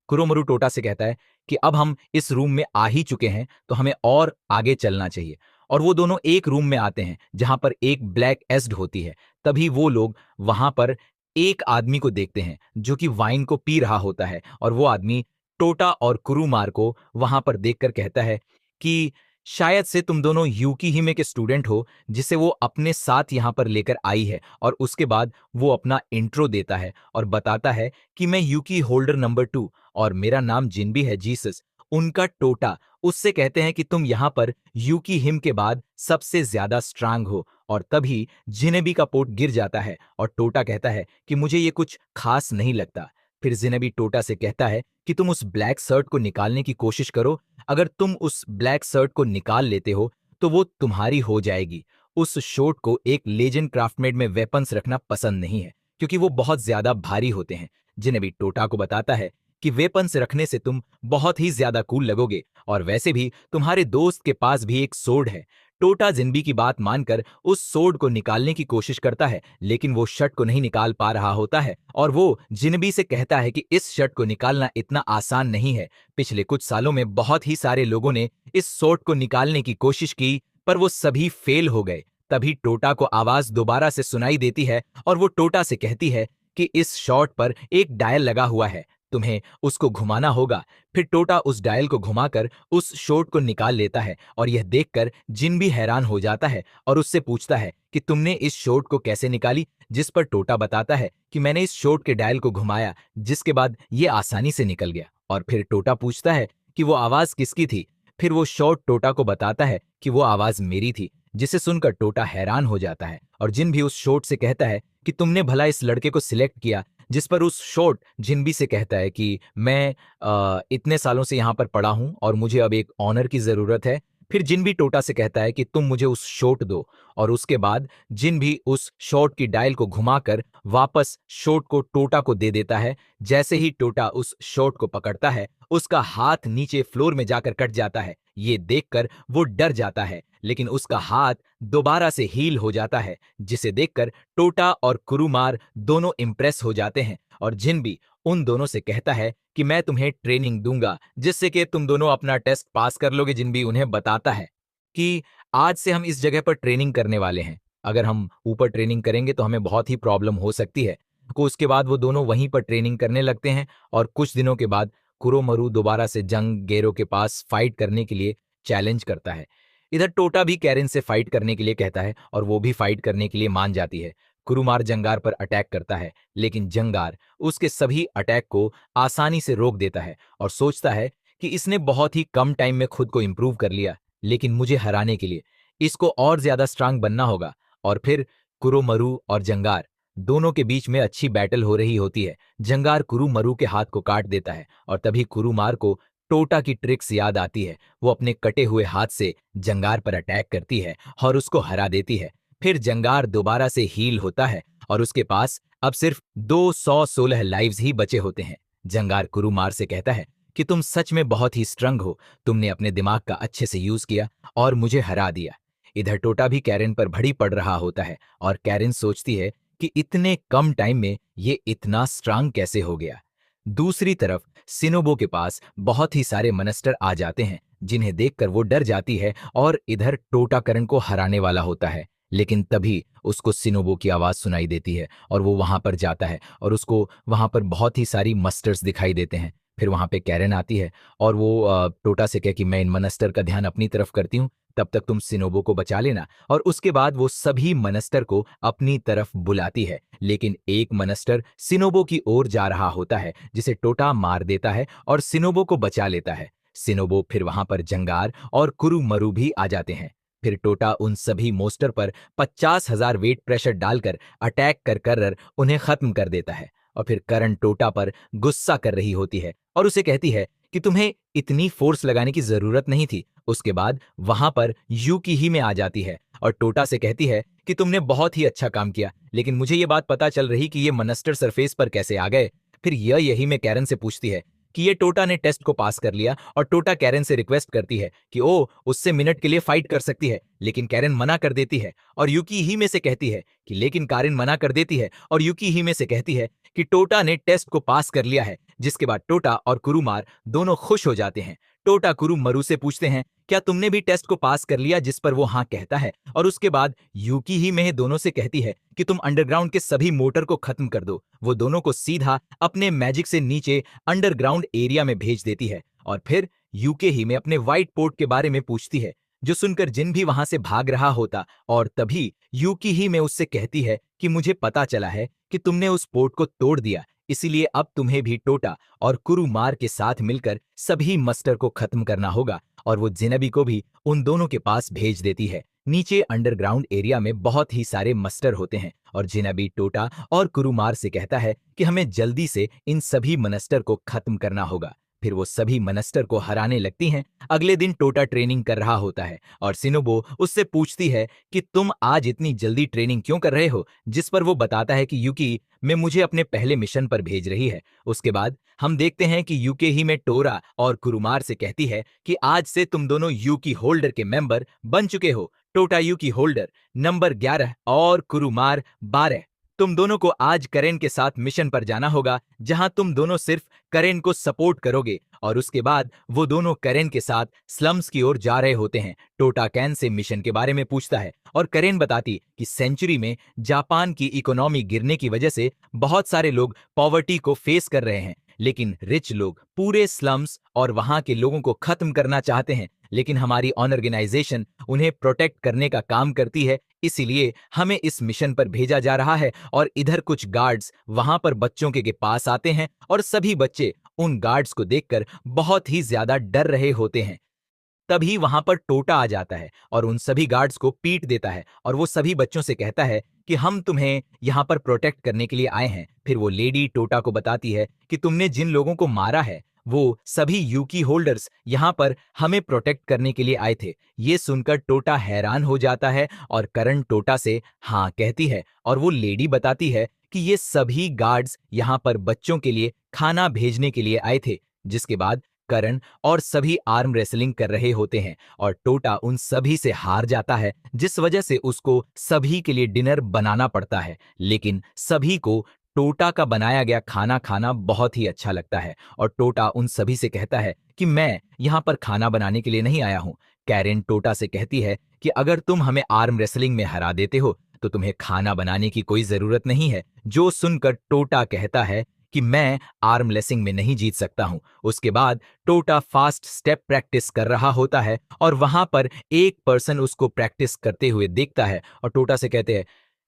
कुरोमरु टोटा से कहता है कि अब हम इस रूम में आ ही चुके हैं तो हमें और आगे चलना चाहिए। और वो दोनों एक रूम में आते हैं जहां पर एक ब्लैक एस्ड होती है। तभी वो लोग वहां पर एक आदमी को देखते हैं जो कि वाइन को पी रहा होता है और वो आदमी टोटा और कुरुमार को वहां पर देखकर कहता है कि शायद से तुम दोनों यूकी हिमे के स्टूडेंट हो जिसे वो अपने साथ यहां पर लेकर आई है। और उसके बाद वो अपना इंट्रो देता है और बताता है कि मैं यूकी होल्डर नंबर 2 और मेरा नाम जिनबी है जीसस। उनका टोटा उससे कहते हैं कि तुम यहाँ पर यूकी हिम के बाद सबसे ज्यादा स्ट्रांग हो और तभी जिनेबी का पोट गिर जाता है और टोटा कहता है कि मुझे ये कुछ खास नहीं लगता। फिर जिनेबी टोटा से कहता है कि तुम उस ब्लैक शर्ट को निकालने की कोशिश करो, अगर तुम उस ब्लैक शर्ट को निकाल लेते हो तो वो तुम्हारी हो जाएगी। उस शॉट को एक लेजेंड क्राफ्टमेड में वेपन्स रखना पसंद नहीं है क्योंकि वो बहुत ज्यादा भारी होते हैं। जिनेबी टोटा को बताता है कि वेपन्स रखने से तुम बहुत ही ज्यादा कूल लगोगे और वैसे भी तुम्हारे दोस्त के पास भी एक सोर्ड है। टोटा जिनबी की बात मानकर उस सोर्ड को निकालने की कोशिश करता है लेकिन वो शर्ट को नहीं निकाल पा रहा होता है और वो जिनबी से कहता है कि इस शर्ट को निकालना इतना आसान नहीं है। पिछले कुछ सालों में बहुत ही सारे लोगों ने इस सोर्ड को निकालने की कोशिश की पर वो सभी फेल हो गए। तभी टोटा को आवाज दोबारा से सुनाई देती है और वो टोटा से कहती है कि इस शॉट पर एक डायल लगा हुआ है, तुम्हें उसको घुमाना होगा। फिर टोटा उस डायल को घुमाकर उस शॉट को निकाल लेता है और यह देखकर जिन भी हैरान हो जाता है और उससे पूछता है कि तुमने इस शॉट को कैसे निकाली? जिस पर टोटा बताता है कि मैंने इस शॉट के डायल को घुमाया जिसके बाद ये आसानी से निकल गया। और फिर टोटा पूछता है कि वो आवाज किसकी थी? फिर वो शॉट टोटा को बताता है कि वो आवाज मेरी थी, जिसे सुनकर टोटा हैरान हो जाता है और जिन भी उस शॉट से कहता है कि तुमने भला इस लड़के को सिलेक्ट किया। जिस पर उस शॉट जिनबी से कहता है कि मैं इतने सालों से यहाँ पर पड़ा हूँ और मुझे अब एक ऑनर की जरूरत है। फिर जिन भी टोटा से कहता है कि तुम मुझे उस शॉट दो, और उसके बाद जिन भी उस शॉट की डायल को घुमाकर वापस शॉट को टोटा को दे देता है। जैसे ही टोटा उस शॉट को पकड़ता है, उसका हाथ नीचे फ्लोर में जाकर कट जाता है। ये देखकर वो डर जाता है, लेकिन उसका हाथ दोबारा से हील हो जाता है, जिसे देखकर टोटा और कुरुमार दोनों इंप्रेस हो जाते हैं। और जिन भी उन दोनों से कहता है कि मैं तुम्हें ट्रेनिंग दूंगा जिससे कि तुम दोनों अपना टेस्ट पास कर लोगे। जिन भी उन्हें बताता है कि आज से हम इस जगह पर ट्रेनिंग करने वाले हैं, अगर हम ऊपर ट्रेनिंग करेंगे तो हमें बहुत ही प्रॉब्लम हो सकती है। को उसके बाद वो दोनों वहीं पर ट्रेनिंग करने लगते हैं, और कुछ दिनों के बाद कुरोमरू दोबारा से जंग गेरो के पास फाइट करने के लिए चैलेंज करता है। इधर टोटा भी कैरिन से फाइट करने के लिए कहता है, और वो भी फाइट करने के लिए मान जाती है। कुरुमार जंगार पर अटैक करता है, लेकिन जंगार उसके सभी अटैक को आसानी से रोक देता है और सोचता है कि इसने बहुत ही कम टाइम में खुद को इंप्रूव कर लिया, लेकिन मुझे हराने के लिए इसको और ज्यादा स्ट्रांग बनना होगा। और फिर कुरोमरू और जंगार दोनों के बीच में अच्छी बैटल हो रही होती है। जंगार कुरुमरू के हाथ को काट देता है, और तभी कुरुमार को टोटा की ट्रिक्स याद आती है। वो अपने कटे हुए हाथ से जंगार पर अटैक करती है और उसको हरा देती है। फिर जंगार दोबारा से हील होता है, और उसके पास अब सिर्फ 216 लाइव्स ही बचे होते हैं। जंगार कुरुमार से कहता है कि तुम सच में बहुत ही स्ट्रंग हो, तुमने अपने दिमाग का अच्छे से यूज किया और मुझे हरा दिया। इधर टोटा भी कैरेन पर भड़ी पड़ रहा होता है, और कैरेन सोचती है कि इतने कम टाइम में ये इतना स्ट्रांग कैसे हो गया। दूसरी तरफ सिनोबो के पास बहुत ही सारे मनस्टर आ जाते हैं, जिन्हें देखकर वो डर जाती है और इधर टोटा करण को हराने वाला होता है। लेकिन तभी उसको सिनोबो की आवाज सुनाई देती है, और वो वहां पर जाता है, और उसको वहां पर बहुत ही सारी मस्टर्स दिखाई देते हैं। फिर वहां पे कैरेन आती है, और वो टोटा से कहे कि मैं इन मनस्टर का ध्यान अपनी तरफ करती हूँ, तब तक तुम सिनोबो को बचा लेना। और उसके बाद वो सभी मनस्टर को अपनी तरफ बुलाती है, लेकिन एक मनस्टर सिनोबो की ओर जा रहा होता है, जिसे टोटा मार देता है और सिनोबो को बचा लेता है। सिनोबो फिर वहां पर जंगार और कुरुमरू भी आ जाते हैं। फिर टोटा उन सभी मोस्टर पर 50,000 वेट प्रेशर डालकर अटैक कर उन्हें खत्म कर देता है। और फिर करण टोटा पर गुस्सा कर रही होती है और उसे कहती है कि तुम्हें इतनी फोर्स लगाने की जरूरत नहीं थी। उसके बाद वहां पर यूकी ही में आ जाती है और टोटा से कहती है कि तुमने बहुत ही अच्छा काम किया, लेकिन मुझे ये बात पता चल रही कि ये मनस्टर सरफेस पर कैसे आ गए। फिर यही में कैरन से पूछती है कि ये टोटा ने टेस्ट को पास कर लिया, और टोटा कैरन से रिक्वेस्ट करती है कि ओ उससे मिनट के लिए फाइट कर सकती है, लेकिन कैरन मना कर देती है। और यूकी ही में से कहती है कि लेकिन कारिन मना कर देती है, और यूकी ही में से कहती है कि टोटा ने टेस्ट को पास कर लिया है। जिसके बाद टोटा और कुरुमार दोनों खुश हो जाते हैं। टोटा कुरुमरू से पूछते हैं क्या तुमने भी टेस्ट को पास कर लिया, जिस पर वो हाँ कहता है। और उसके बाद यूकी ही में दोनों से कहती है कि तुम अंडरग्राउंड के सभी मोटर को खत्म कर दो। वो दोनों को सीधा अपने मैजिक से नीचे अंडरग्राउंड एरिया में भेज देती है। और फिर यूके ही में अपने व्हाइट पोर्ट के बारे में पूछती है, जो सुनकर जिन भी वहां से भाग रहा होता। और तभी यूकी ही में उससे कहती है कि मुझे पता चला है कि तुमने उस पोर्ट को तोड़ दिया, इसीलिए अब तुम्हें भी टोटा और कुरुमार के साथ मिलकर सभी मस्टर को खत्म करना होगा। और वो जिनबी को भी उन दोनों के पास भेज देती है। नीचे अंडरग्राउंड एरिया में बहुत ही सारे मस्टर होते हैं, और जिनबी टोटा और कुरुमार से कहता है कि हमें जल्दी से इन सभी मनस्टर को खत्म करना होगा। फिर वो सभी मनस्टर को हराने लगती हैं। अगले दिन टोटा ट्रेनिंग कर रहा होता है, और सिनोबो उससे पूछती है कि तुम आज इतनी जल्दी ट्रेनिंग क्यों कर रहे हो, जिस पर वो बताता है कि यूकी में मुझे अपने पहले मिशन पर भेज रही है। उसके बाद हम देखते हैं कि यूके ही में टोरा और कुरुमार से कहती है कि आज से तुम दोनों यूकी होल्डर के मेंबर बन चुके हो। टोटा यूकी होल्डर नंबर 11 और कुरुमार 12। तुम दोनों को आज करेन के साथ मिशन पर जाना होगा, जहां तुम दोनों सिर्फ करेन को सपोर्ट करोगे। और उसके बाद वो दोनों करेन के साथ स्लम्स की ओर जा रहे होते हैं। टोटा कैन से मिशन के बारे में पूछता है, और करेन बताती कि सेंचुरी में जापान की इकोनॉमी गिरने की वजह से बहुत सारे लोग पॉवर्टी को फेस कर रहे हैं, लेकिन रिच लोग पूरे स्लम्स और वहां के लोगों को खत्म करना चाहते हैं। लेकिन हमारी ऑर्गेनाइजेशन उन्हें प्रोटेक्ट करने का काम करती है, इसीलिए हमें इस मिशन पर भेजा जा रहा है। और इधर कुछ गार्ड्स वहां पर बच्चों के पास आते हैं, और सभी बच्चे उन गार्ड्स को देखकर बहुत ही ज्यादा डर रहे होते हैं। तभी वहां पर टोटा आ जाता है और उन सभी गार्ड्स को पीट देता है, और वो सभी बच्चों से कहता है कि हम तुम्हें यहाँ पर प्रोटेक्ट करने के लिए आए हैं। फिर वो लेडी टोटा को बताती है कि तुमने जिन लोगों को मारा है वो सभी यूकी होल्डर्स यहाँ पर हमें प्रोटेक्ट करने के लिए आए थे। ये सुनकर टोटा हैरान हो जाता है और करण टोटा से हाँ कहती है और वो लेडी बताती है कि ये सभी गार्ड्स यहाँ पर बच्चों के लिए खाना भेजने के लिए आए थे। जिसके बाद करण और सभी आर्म रेसलिंग कर रहे होते हैं और टोटा उन सभी से हार जाता है, जिस वजह से उसको सभी के लिए डिनर बनाना पड़ता है। लेकिन सभी को टोटा का बनाया गया खाना खाना बहुत ही अच्छा लगता है और टोटा उन सभी से कहता है कि मैं यहाँ पर खाना बनाने के लिए नहीं आया हूँ। कैरेन टोटा से कहती है कि अगर तुम हमें आर्म रेसलिंग में हरा देते हो तो तुम्हें खाना बनाने की कोई जरूरत नहीं है। जो सुनकर टोटा कहता है कि मैं आर्म लेसिंग में नहीं जीत सकता हूं। उसके बाद टोटा फास्ट स्टेप प्रैक्टिस कर रहा होता है और वहां पर एक पर्सन उसको प्रैक्टिस करते हुए देखता है और टोटा से कहते हैं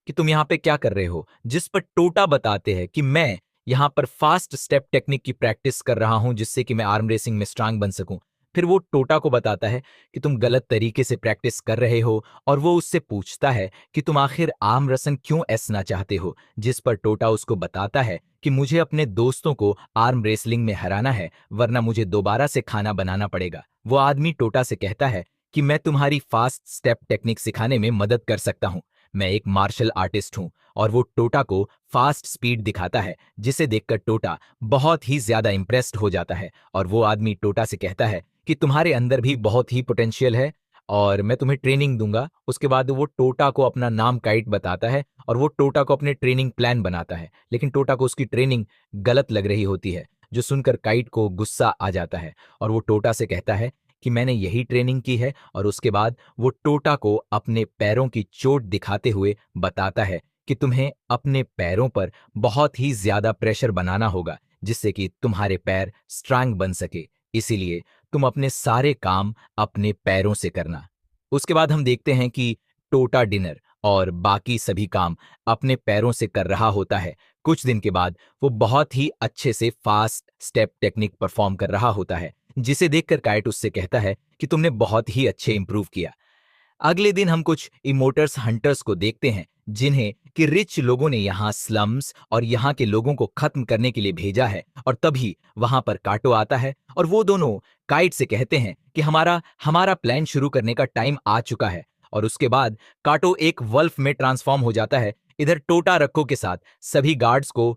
कि तुम यहाँ पे क्या कर रहे हो। जिस पर टोटा बताते हैं कि मैं यहाँ पर फास्ट स्टेप टेक्निक की प्रैक्टिस कर रहा हूं जिससे कि मैं आर्म रेसिंग में स्ट्रांग बन सकूं। फिर वो टोटा को बताता है कि तुम गलत तरीके से प्रैक्टिस कर रहे हो और वो उससे पूछता है कि तुम आखिर आर्म रेसलिंग क्यों ऐसना चाहते हो। जिस पर टोटा उसको बताता है कि मुझे अपने दोस्तों को आर्म रेसलिंग में हराना है, वरना मुझे दोबारा से खाना बनाना पड़ेगा। वो आदमी टोटा से कहता है कि मैं तुम्हारी फास्ट स्टेप टेक्निक सिखाने में मदद कर सकता हूं। मैं एक मार्शल आर्टिस्ट हूं। और वो टोटा को फास्ट स्पीड दिखाता है, जिसे देखकर टोटा बहुत ही ज्यादा इंप्रेस्ड हो जाता है और वो आदमी टोटा से कहता है कि तुम्हारे अंदर भी बहुत ही पोटेंशियल है और मैं तुम्हें ट्रेनिंग दूंगा। उसके बाद वो टोटा को अपना नाम काइट बताता है और वो टोटा को अपने ट्रेनिंग प्लान बनाता है, लेकिन टोटा को उसकी ट्रेनिंग गलत लग रही होती है, जो सुनकर काइट को गुस्सा आ जाता है और वो टोटा से कहता है कि मैंने यही ट्रेनिंग की है। और उसके बाद वो टोटा को अपने पैरों की चोट दिखाते हुए बताता है कि तुम्हें अपने पैरों पर बहुत ही ज्यादा प्रेशर बनाना होगा जिससे कि तुम्हारे पैर स्ट्रांग बन सके। इसीलिए तुम अपने सारे काम अपने पैरों से करना। उसके बाद हम देखते हैं कि टोटा डिनर और बाकी सभी काम अपने पैरों से कर रहा होता है। कुछ दिन के बाद वो बहुत ही अच्छे से फास्ट स्टेप टेक्निक परफॉर्म कर रहा होता है, जिसे देखकर काइट उससे कहता है कि तुमने बहुत ही अच्छे इंप्रूव किया। अगले दिन हम कुछ इमोटर्स हंटर्स को देखते हैं, जिन्हें कि रिच लोगों ने यहाँ स्लम्स और यहाँ के लोगों को खत्म करने के लिए भेजा है। और तभी वहां पर काटो आता है और वो दोनों काइट से कहते हैं कि हमारा हमारा प्लान शुरू करने का टाइम आ चुका है। और उसके बाद काटो एक वल्फ में ट्रांसफॉर्म हो जाता है। इधर टोटा रक्को के साथ सभी गार्ड्स को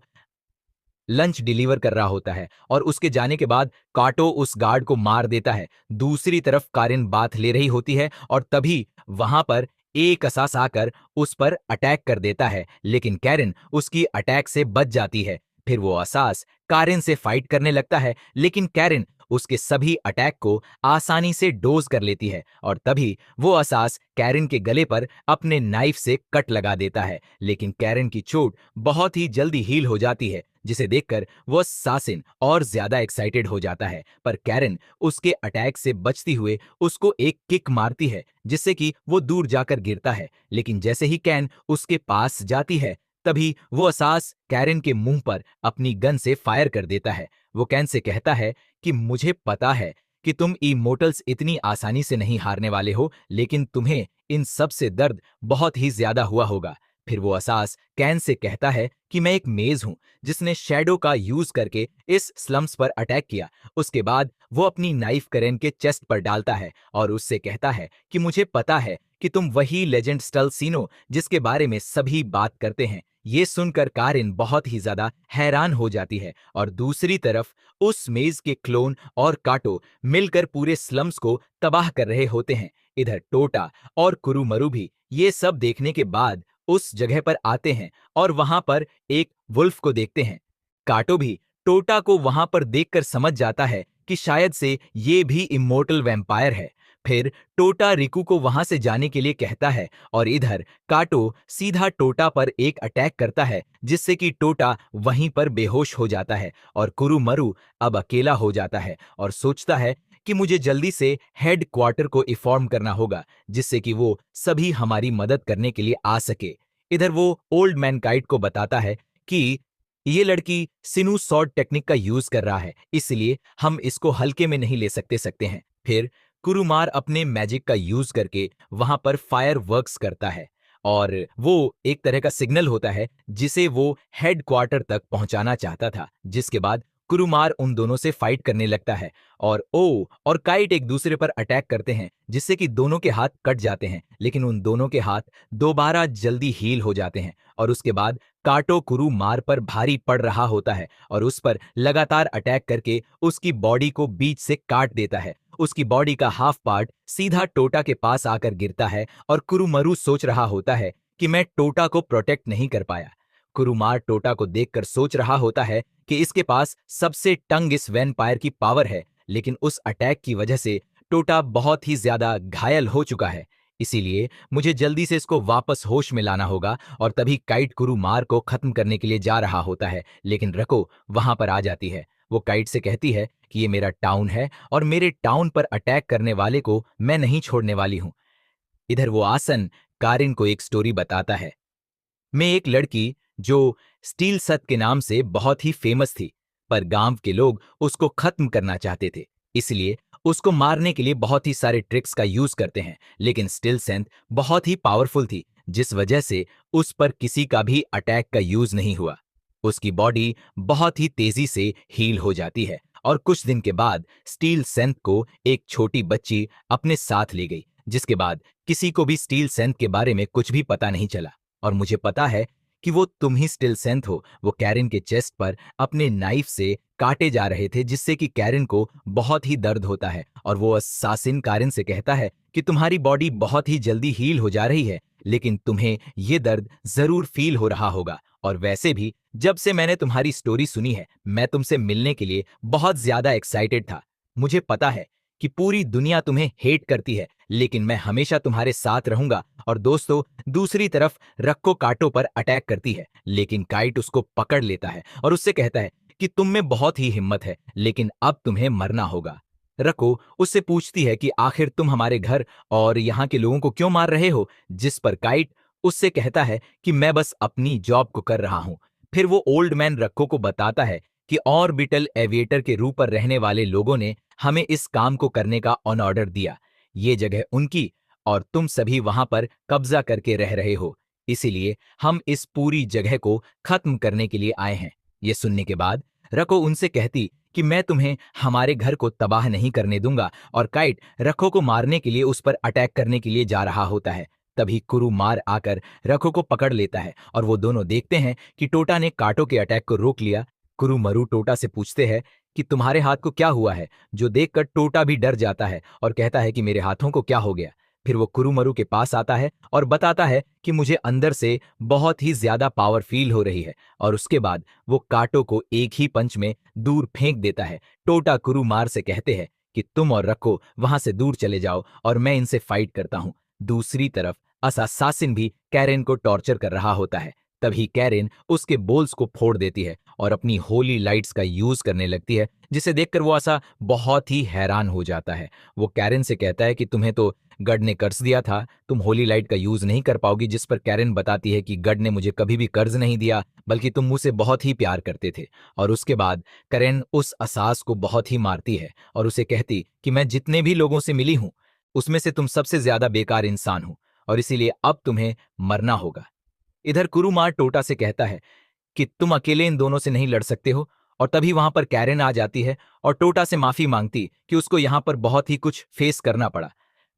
लंच डिलीवर कर रहा होता है और उसके जाने के बाद काटो उस गार्ड को मार देता है। दूसरी तरफ कारिन बाथ ले रही होती है और तभी वहां पर एक असास आकर उस पर अटैक कर देता है, लेकिन कैरिन उसकी अटैक से बच जाती है। फिर वो असास कारिन से फाइट करने लगता है, लेकिन कैरिन उसके सभी अटैक को आसानी से डोज कर लेती है और तभी वो असास कैरिन के गले पर अपने नाइफ से कट लगा देता है। लेकिन कैरिन की चोट बहुत ही जल्दी हील हो जाती है, जिसे देखकर वो सासिन और ज्यादा एक्साइटेड हो जाता है। पर कैरिन उसके अटैक से बचती हुए उसको एक किक मारती है, जिससे कि वो दूर जाकर गिरता है। लेकिन जैसे ही कैन उसके पास जाती है, तभी वो असास कैरिन के मुंह पर अपनी गन से फायर कर देता है। वो कैन से कहता है कि मुझे पता है कि तुम इमोर्टल्स इतनी आसानी से नहीं हारने वाले हो, लेकिन तुम्हें इन सब से दर्द बहुत ही ज्यादा हुआ होगा। फिर वो असास कैन से कहता है कि मैं एक मेज हूं जिसने शैडो का यूज करके इस स्लम्स पर अटैक किया। उसके बाद वो अपनी नाइफ कैरेन के चेस्ट पर डालता है और उससे कहता है कि मुझे पता है कि तुम वही लेजेंड स्टल्सीनो जिसके बारे में सभी बात करते हैं। ये सुनकर कारिन बहुत ही ज्यादा हैरान हो जाती है और दूसरी तरफ उस मेज के क्लोन और काटो मिलकर पूरे स्लम्स को तबाह कर रहे होते हैं। इधर टोटा और कुरुमरु भी ये सब देखने के बाद उस जगह पर आते हैं और वहां पर एक वुल्फ को देखते हैं। काटो भी टोटा को वहां पर देखकर समझ जाता है कि शायद से ये भी इमोर्टल वैम्पायर है। फिर टोटा रिकू को वहां से जाने के लिए कहता है और इधर काटो सीधा टोटा पर एक अटैक करता है, जिससे कि टोटा वहीं पर बेहोश हो जाता है और कुरुमरु अब अकेला हो जाता है और सोचता है कि मुझे जल्दी से हेड क्वार्टर को इन्फॉर्म करना होगा, जिससे कि वो सभी हमारी मदद करने के लिए आ सके। इधर वो ओल्ड मैन काइट को बताता है कि ये लड़की सिनु सॉर्ड टेक्निक का यूज कर रहा है, इसलिए हम इसको हल्के में नहीं ले सकते हैं। फिर कुरुमार अपने मैजिक का यूज करके वहां पर फायर वर्क्स करता है और वो एक तरह का सिग्नल होता है जिसे वो हेड क्वार्टर तक पहुंचाना चाहता था। जिसके बाद कुरुमार उन दोनों से फाइट करने लगता है और ओ और काइट एक दूसरे पर अटैक करते हैं, जिससे कि दोनों के हाथ कट जाते हैं, लेकिन उन दोनों के हाथ दोबारा जल्दी हील हो जाते हैं। और उसके बाद काटो कुरुमार पर भारी पड़ रहा होता है और उस पर लगातार अटैक करके उसकी बॉडी को बीच से काट देता है। उसकी बॉडी का हाफ पार्ट सीधा टोटा के पास आकर गिरता है और कुरुमरु सोच रहा होता है कि मैं टोटा को प्रोटेक्ट नहीं कर पाया। कुरुमार टोटा को देखकर सोच रहा होता है कि इसके पास सबसे टंग इस वैम्पायर की पावर है, लेकिन उस अटैक की वजह से टोटा बहुत ही ज्यादा घायल हो चुका है। इसीलिए मुझे जल्दी से इसको वापस होश में लाना होगा। और तभी काइट कुरुमार को खत्म करने के लिए जा रहा होता है, लेकिन रको वहां पर आ जाती है। वो काइट से कहती है कि ये मेरा टाउन है और मेरे टाउन पर अटैक करने वाले को मैं नहीं छोड़ने वाली हूं। इधर वो आसन कारिन को एक स्टोरी बताता है। मैं एक लड़की जो स्टील सत के नाम से बहुत ही फेमस थी, पर गांव के लोग उसको खत्म करना चाहते थे, इसलिए उसको मारने के लिए बहुत ही सारे ट्रिक्स का यूज करते हैं। लेकिन स्टील सेंथ बहुत ही पावरफुल थी, जिस वजह से उस पर किसी का भी अटैक का यूज नहीं हुआ। उसकी बॉडी बहुत ही तेजी से हील हो जाती है और कुछ दिन के बाद स्टील सेंथ को एक छोटी बच्ची अपने साथ ले गई, जिसके बाद किसी को भी स्टील सेंथ के बारे में कुछ भी पता नहीं चला। और मुझे पता है कि वो तुम ही स्टील सेंथ हो। वो कैरिन के चेस्ट पर अपने नाइफ से काटे जा रहे थे, जिससे कि कैरिन को बहुत ही दर्द होता है और वो असासिन कारिन से कहता है कि तुम्हारी बॉडी बहुत ही जल्दी हील हो जा रही है, लेकिन तुम्हें ये दर्द जरूर फील हो रहा होगा। और वैसे भी जब से मैंने तुम्हारी स्टोरी सुनी है, मैं तुमसे मिलने के लिए बहुत ज्यादा एक्साइटेड था। मुझे पता है कि पूरी दुनिया तुम्हें हेट करती है, लेकिन मैं हमेशा तुम्हारे साथ रहूंगा। और दोस्तों, दूसरी तरफ रक्को काटो पर अटैक करती है, लेकिन काइट उसको पकड़ लेता है और उससे कहता है कि तुम में बहुत ही हिम्मत है, लेकिन अब तुम्हें मरना होगा। रको उससे पूछती है कि आखिर तुम हमारे घर और यहाँ के लोगों को क्यों मार रहे हो, जिस पर काइट उससे कहता है कि मैं बस अपनी जॉब को कर रहा हूं। फिर वो ओल्ड मैन रक्को को बताता है कि ऑर्बिटल एविएटर के रूप पर रहने वाले लोगों ने हमें इस काम को करने का ऑन ऑर्डर दिया। ये जगह उनकी और तुम सभी वहां पर कब्जा करके रह रहे हो, इसीलिए हम इस पूरी जगह को खत्म करने के लिए आए हैं। ये सुनने के बाद रको उनसे कहती कि मैं तुम्हें हमारे घर को तबाह नहीं करने दूंगा। और काइट रखो को मारने के लिए उस पर अटैक करने के लिए जा रहा होता है। तभी कुरुमार आकर रखो को पकड़ लेता है और वो दोनों देखते हैं कि टोटा ने काटो के अटैक को रोक लिया। कुरुमरु टोटा से पूछते हैं कि तुम्हारे हाथ को क्या हुआ है, जो देखकर टोटा भी डर जाता है और कहता है कि मेरे हाथों को क्या हो गया। फिर वो कुरुमरु के पास आता है और बताता है कि मुझे अंदर से बहुत ही ज्यादा पावर फील हो रही है। और उसके बाद वो काटो को एक ही पंच में दूर फेंक देता है। टोटा कुरुमार से कहते हैं कि तुम और रखो वहां से दूर चले जाओ और मैं इनसे फाइट करता हूं। दूसरी तरफ असासिन भी कैरेन को टॉर्चर कर रहा होता है। तभी कैरेन उसके बोल्स को फोड़ देती है और अपनी होली लाइट्स का यूज करने लगती है, जिसे देखकर वो आसा बहुत ही हैरान हो जाता है। वो कैरेन से कहता है कि तुम्हें तो गड ने कर्ज दिया था, तुम होली लाइट का यूज नहीं कर पाओगी। जिस पर कैरेन बताती है कि गड ने मुझे कभी भी कर्ज नहीं दिया, बल्कि तुम मुझसे बहुत ही प्यार करते थे। और उसके बाद कैरेन उस असास को बहुत ही मारती है और उसे कहती कि मैं जितने भी लोगों से मिली हूं, उसमें से तुम सबसे ज्यादा बेकार इंसान हो और इसीलिए अब तुम्हें मरना होगा। इधर कुरुमार टोटा से कहता है कि तुम अकेले इन दोनों से नहीं लड़ सकते हो। और तभी वहां पर कैरेन आ जाती है और टोटा से माफी मांगती कि उसको यहां पर बहुत ही कुछ फेस करना पड़ा।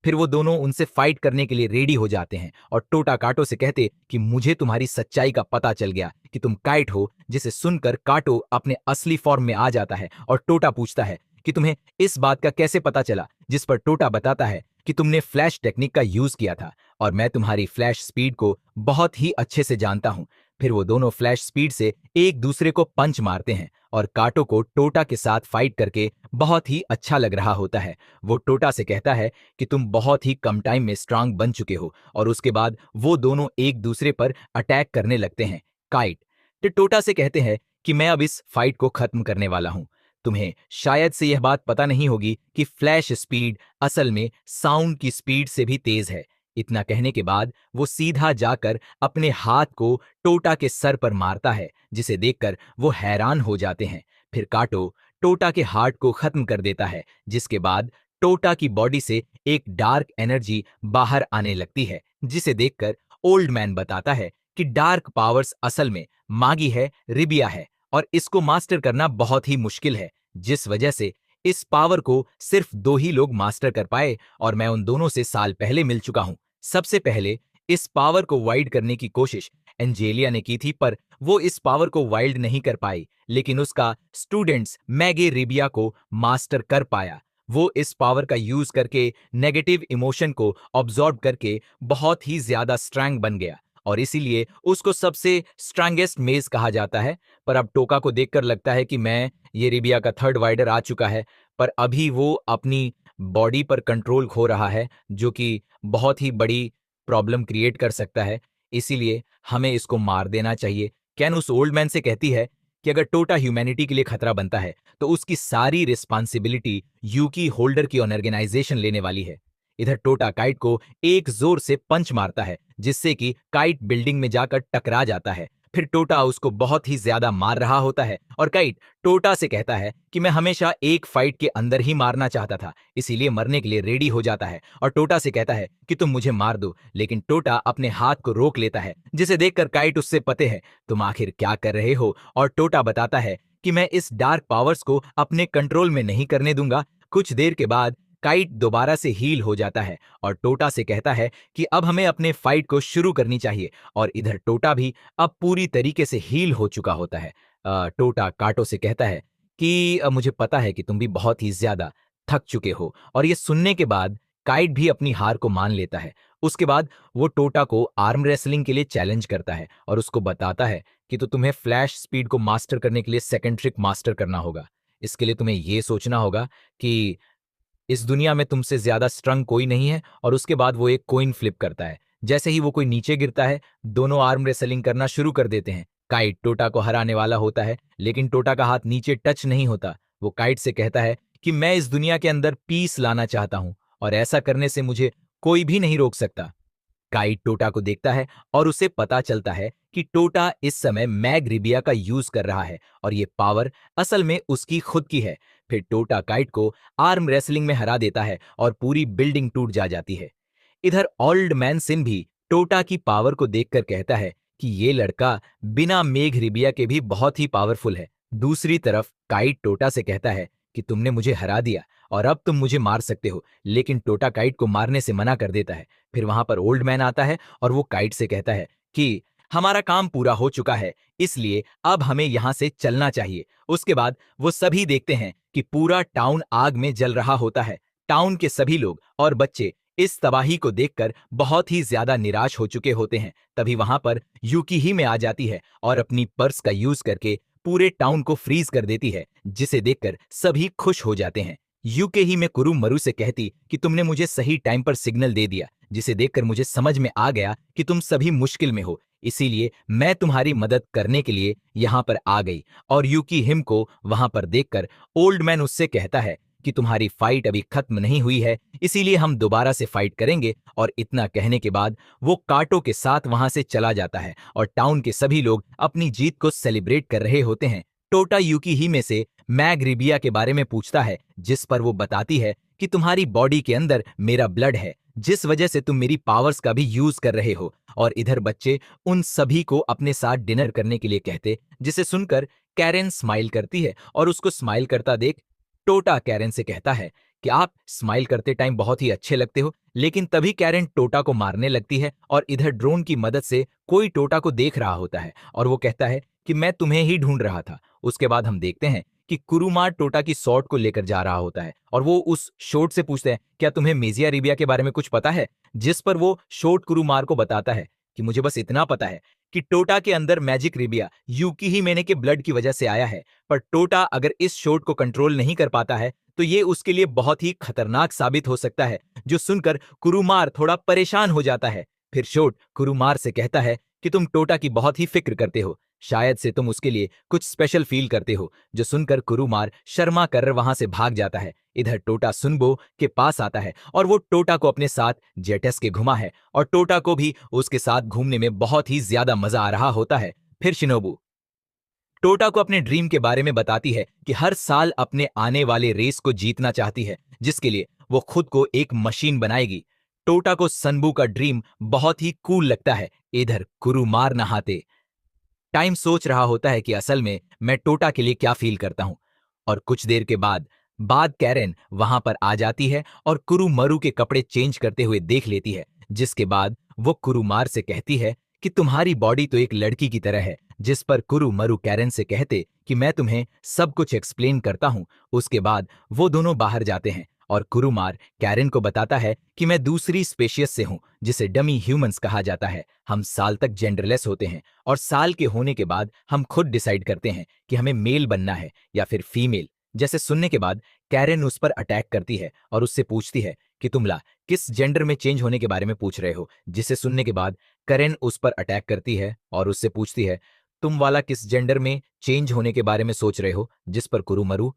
फिर वो दोनों उनसे फाइट करने के लिए रेडी हो जाते हैं और टोटा काटो से कहते कि मुझे तुम्हारी सच्चाई का पता चल गया कि तुम काइट हो। जिसे सुनकर काटो अपने असली फॉर्म में आ जाता है और टोटा पूछता है कि तुम्हें इस बात का कैसे पता चला, जिस पर टोटा बताता है कि तुमने फ्लैश टेक्निक का यूज किया था और मैं तुम्हारी फ्लैश स्पीड को बहुत ही अच्छे से जानता हूं। फिर वो दोनों फ्लैश स्पीड से एक दूसरे को पंच मारते हैं और काटो को टोटा के साथ फाइट करके बहुत ही अच्छा लग रहा होता है। वो टोटा से कहता है कि तुम बहुत ही कम टाइम में स्ट्रांग बन चुके हो। और उसके बाद वो दोनों एक दूसरे पर अटैक करने लगते हैं। काइट तो टोटा से कहते हैं कि मैं अब इस फाइट को खत्म करने वाला हूं। तुम्हें शायद से यह बात पता नहीं होगी कि फ्लैश स्पीड असल में साउंड की स्पीड से भी तेज है। इतना कहने के बाद वो सीधा जाकर अपने हाथ को टोटा के सर पर मारता है, जिसे देखकर वो हैरान हो जाते हैं। फिर काटो टोटा के हार्ट को खत्म कर देता है, जिसके बाद टोटा की बॉडी से एक डार्क एनर्जी बाहर आने लगती है, जिसे देखकर ओल्ड मैन बताता है कि डार्क पावर्स असल में मागी है, रिबिया है और इसको मास्टर करना बहुत ही मुश्किल है, जिस वजह से इस पावर को सिर्फ 2 ही लोग मास्टर कर पाए और मैं उन दोनों से साल पहले मिल चुका हूं। सबसे पहले इस पावर को वाइल्ड करने की कोशिश एंजेलिया ने की थी, पर वो इस पावर को वाइल्ड नहीं कर पाई, लेकिन उसका स्टूडेंट्स मैगे रिबिया को मास्टर कर पाया। वो इस पावर का यूज करके नेगेटिव इमोशन को ऑब्जॉर्ब करके बहुत ही ज्यादा स्ट्रांग बन गया और इसीलिए उसको सबसे स्ट्रांगेस्ट मेज कहा जाता है। पर अब टोका को देखकर लगता है कि मैं ये रिबिया का थर्ड वाइडर आ चुका है, पर अभी वो अपनी बॉडी पर कंट्रोल खो रहा है, जो कि बहुत ही बड़ी प्रॉब्लम क्रिएट कर सकता है। इसीलिए हमें इसको मार देना चाहिए। कैन उस ओल्ड मैन से कहती है कि अगर टोटा ह्यूमैनिटी के लिए खतरा बनता है तो उसकी सारी रिस्पॉन्सिबिलिटी यूकी होल्डर की ऑर्गेनाइजेशन लेने वाली है। इधर टोटा काइट को एक जोर से पंच मारता है, जिससे कि काइट बिल्डिंग में जाकर टकरा जाता है। फिर टोटा उसको बहुत ही ज्यादा मार रहा होता है और काइट टोटा से कहता है कि मैं हमेशा एक फाइट के अंदर ही मारना चाहता था, इसीलिए मरने के लिए रेडी हो जाता है और टोटा से कहता है कि तुम मुझे मार दो, लेकिन टोटा अपने हाथ को रोक लेता है, जिसे देखकर काइट उससे पते है तुम आखिर क्या कर रहे हो। और टोटा बताता है कि मैं इस डार्क पावर्स को अपने कंट्रोल में नहीं करने दूंगा। कुछ देर के बाद काइट दोबारा से हील हो जाता है और टोटा से कहता है कि अब हमें अपने फाइट को शुरू करनी चाहिए और इधर टोटा भी अब पूरी तरीके से हील हो चुका होता है। टोटा काटो से कहता है कि मुझे पता है कि तुम भी बहुत ही ज्यादा थक चुके हो और ये सुनने के बाद काइट भी अपनी हार को मान लेता है। उसके बाद वो टोटा को आर्म रेसलिंग के लिए चैलेंज करता है और उसको बताता है कि तो तुम्हें फ्लैश स्पीड को मास्टर करने के लिए सेकंड ट्रिक मास्टर करना होगा। इसके लिए तुम्हें ये सोचना होगा कि इस दुनिया में तुमसे ज्यादा स्ट्रंग कोई नहीं है और उसके बाद वो एक कॉइन फ्लिप करता है। जैसे ही वो कोई नीचे गिरता है, दोनों आर्म रेसलिंग करना शुरू कर देते हैं। काइट टोटा को हराने वाला होता है, लेकिन टोटा का हाथ नीचे टच नहीं होता। वो काइट से कहता है कि मैं इस दुनिया के अंदर पीस लाना चाहता हूं और ऐसा करने से मुझे कोई भी नहीं रोक सकता। काइट टोटा को देखता है और उसे पता चलता है कि टोटा इस समय मैग रिबिया का यूज कर रहा है और ये पावर असल में उसकी खुद की है। फिर टोटा काइट को आर्म रेसलिंग में हरा देता है और पूरी बिल्डिंग टूट जाती है। इधर ओल्ड मैन सिन भी टोटा की पावर को देखकर कहता है कि ये लड़का बिना मेघ रिबिया के भी बहुत ही पावरफुल है। दूसरी तरफ काइट टोटा से कहता है कि तुमने मुझे हरा दिया और अब तुम मुझे मार सकते हो, लेकिन टोटा काइट को मारने से मना कर देता है। फिर वहां पर ओल्ड मैन आता है और वो काइट से कहता है कि हमारा काम पूरा हो चुका है, इसलिए अब हमें यहां से चलना चाहिए। उसके बाद वो सभी देखते हैं कि पूरा टाउन आग में जल रहा होता है। टाउन के सभी लोग और बच्चे इस तबाही को देखकर बहुत ही ज्यादा निराश हो चुके होते हैं। तभी वहां पर यूकी ही में आ जाती है और अपनी पर्स का यूज करके पूरे टाउन को फ्रीज कर देती है, जिसे देखकर सभी खुश हो जाते हैं। यूके ही में कुरु मरु से कहती कि तुमने मुझे सही टाइम पर सिग्नल दे दिया, जिसे देखकर मुझे समझ में आ गया कि तुम सभी मुश्किल में हो, इसीलिए मैं तुम्हारी मदद करने के लिए यहाँ पर आ गई। और यूकी हिम को वहां पर देखकर ओल्ड मैन उससे कहता है कि तुम्हारी फाइट अभी खत्म नहीं हुई है, इसीलिए हम दोबारा से फाइट करेंगे। और इतना कहने के बाद वो काटो के साथ वहां से चला जाता है और टाउन के सभी लोग अपनी जीत को सेलिब्रेट कर रहे होते हैं। टोटा यूकी ही में से मैग रिबिया के बारे में पूछता है, जिस पर वो बताती है कि तुम्हारी बॉडी के अंदर मेरा ब्लड है, जिस वजह से तुम मेरी पावर्स का भी यूज कर रहे हो। और इधर बच्चे उन सभी को अपने साथ डिनर करने के लिए कहते, जिसे सुनकर कैरेन स्माइल करती है और उसको स्माइल करता देख टोटा कैरेन से कहता है कि आप स्माइल करते टाइम बहुत ही अच्छे लगते हो। लेकिन तभी कैरेन टोटा को मारने लगती है और इधर ड्रोन की मदद से कोई टोटा को देख रहा होता है और वो कहता है कि मैं तुम्हें ही ढूंढ रहा था। उसके बाद हम देखते हैं कि कुरुमार टोटा की शॉट को लेकर जा रहा होता है और वो उस शॉट से पूछते हैं, क्या तुम्हें मेजिया रिबिया के बारे में कुछ पता है? जिस पर वो शॉट कुरुमार को बताता है कि मुझे बस इतना पता है कि टोटा के अंदर मैजिक रिबिया यूकी ही मैंने के ब्लड की वजह से आया है, पर टोटा अगर इस शॉट को कंट्रोल नहीं कर पाता है तो ये उसके लिए बहुत ही खतरनाक साबित हो सकता है। जो सुनकर कुरुमार थोड़ा परेशान हो जाता है। फिर शॉट कुरुमार से कहता है कि तुम टोटा की बहुत ही फिक्र करते हो, शायद से तुम उसके लिए कुछ स्पेशल फील करते हो। जो सुनकर कुरुमार शर्मा कर वहां से भाग जाता है। इधर टोटा सुनबो के पास आता है और वो टोटा को अपने साथ जेटस के घुमा है और टोटा को भी उसके साथ घूमने में बहुत ही ज्यादा मजा आ रहा होता है। फिर शिनोबू टोटा को अपने ड्रीम के बारे में बताती है कि हर साल अपने आने वाले रेस को जीतना चाहती है, जिसके लिए वो खुद को एक मशीन बनाएगी। टोटा को सनबू का ड्रीम बहुत ही कूल लगता है। इधर कुरुमार नहाते टाइम सोच रहा होता है कि असल में मैं टोटा के लिए क्या फील करता हूं। और कुछ देर के बाद कैरेन वहां पर आ जाती है और कुरुमरु के कपड़े चेंज करते हुए देख लेती है, जिसके बाद वो कुरुमार से कहती है कि तुम्हारी बॉडी तो एक लड़की की तरह है। जिस पर कुरुमरु कैरेन से कहते कि मैं तुम्हें सब कुछ एक्सप्लेन करता हूं। उसके बाद वो दोनों बाहर जाते हैं और कुरुमार कैरेन को बताता है कि मैं दूसरी स्पेशियस से हूं, जिसे डमी ह्यूमंस कहा जाता है। हम साल तक जेंडरलेस होते हैं और साल के होने के बाद हम खुद डिसाइड करते हैं कि हमें मेल बनना है या फिर फीमेल। जैसे सुनने के बाद कैरेन उस पर अटैक करती है और उससे पूछती है कि तुमला किस जेंडर में चेंज होने के बारे में पूछ रहे हो। जिसे सुनने के बाद कैरेन उस पर अटैक करती है और उससे पूछती है तुम वाला किस जेंडर में चेंज होने के बारे में सोच रहे हो। जिस पर कुरुमरु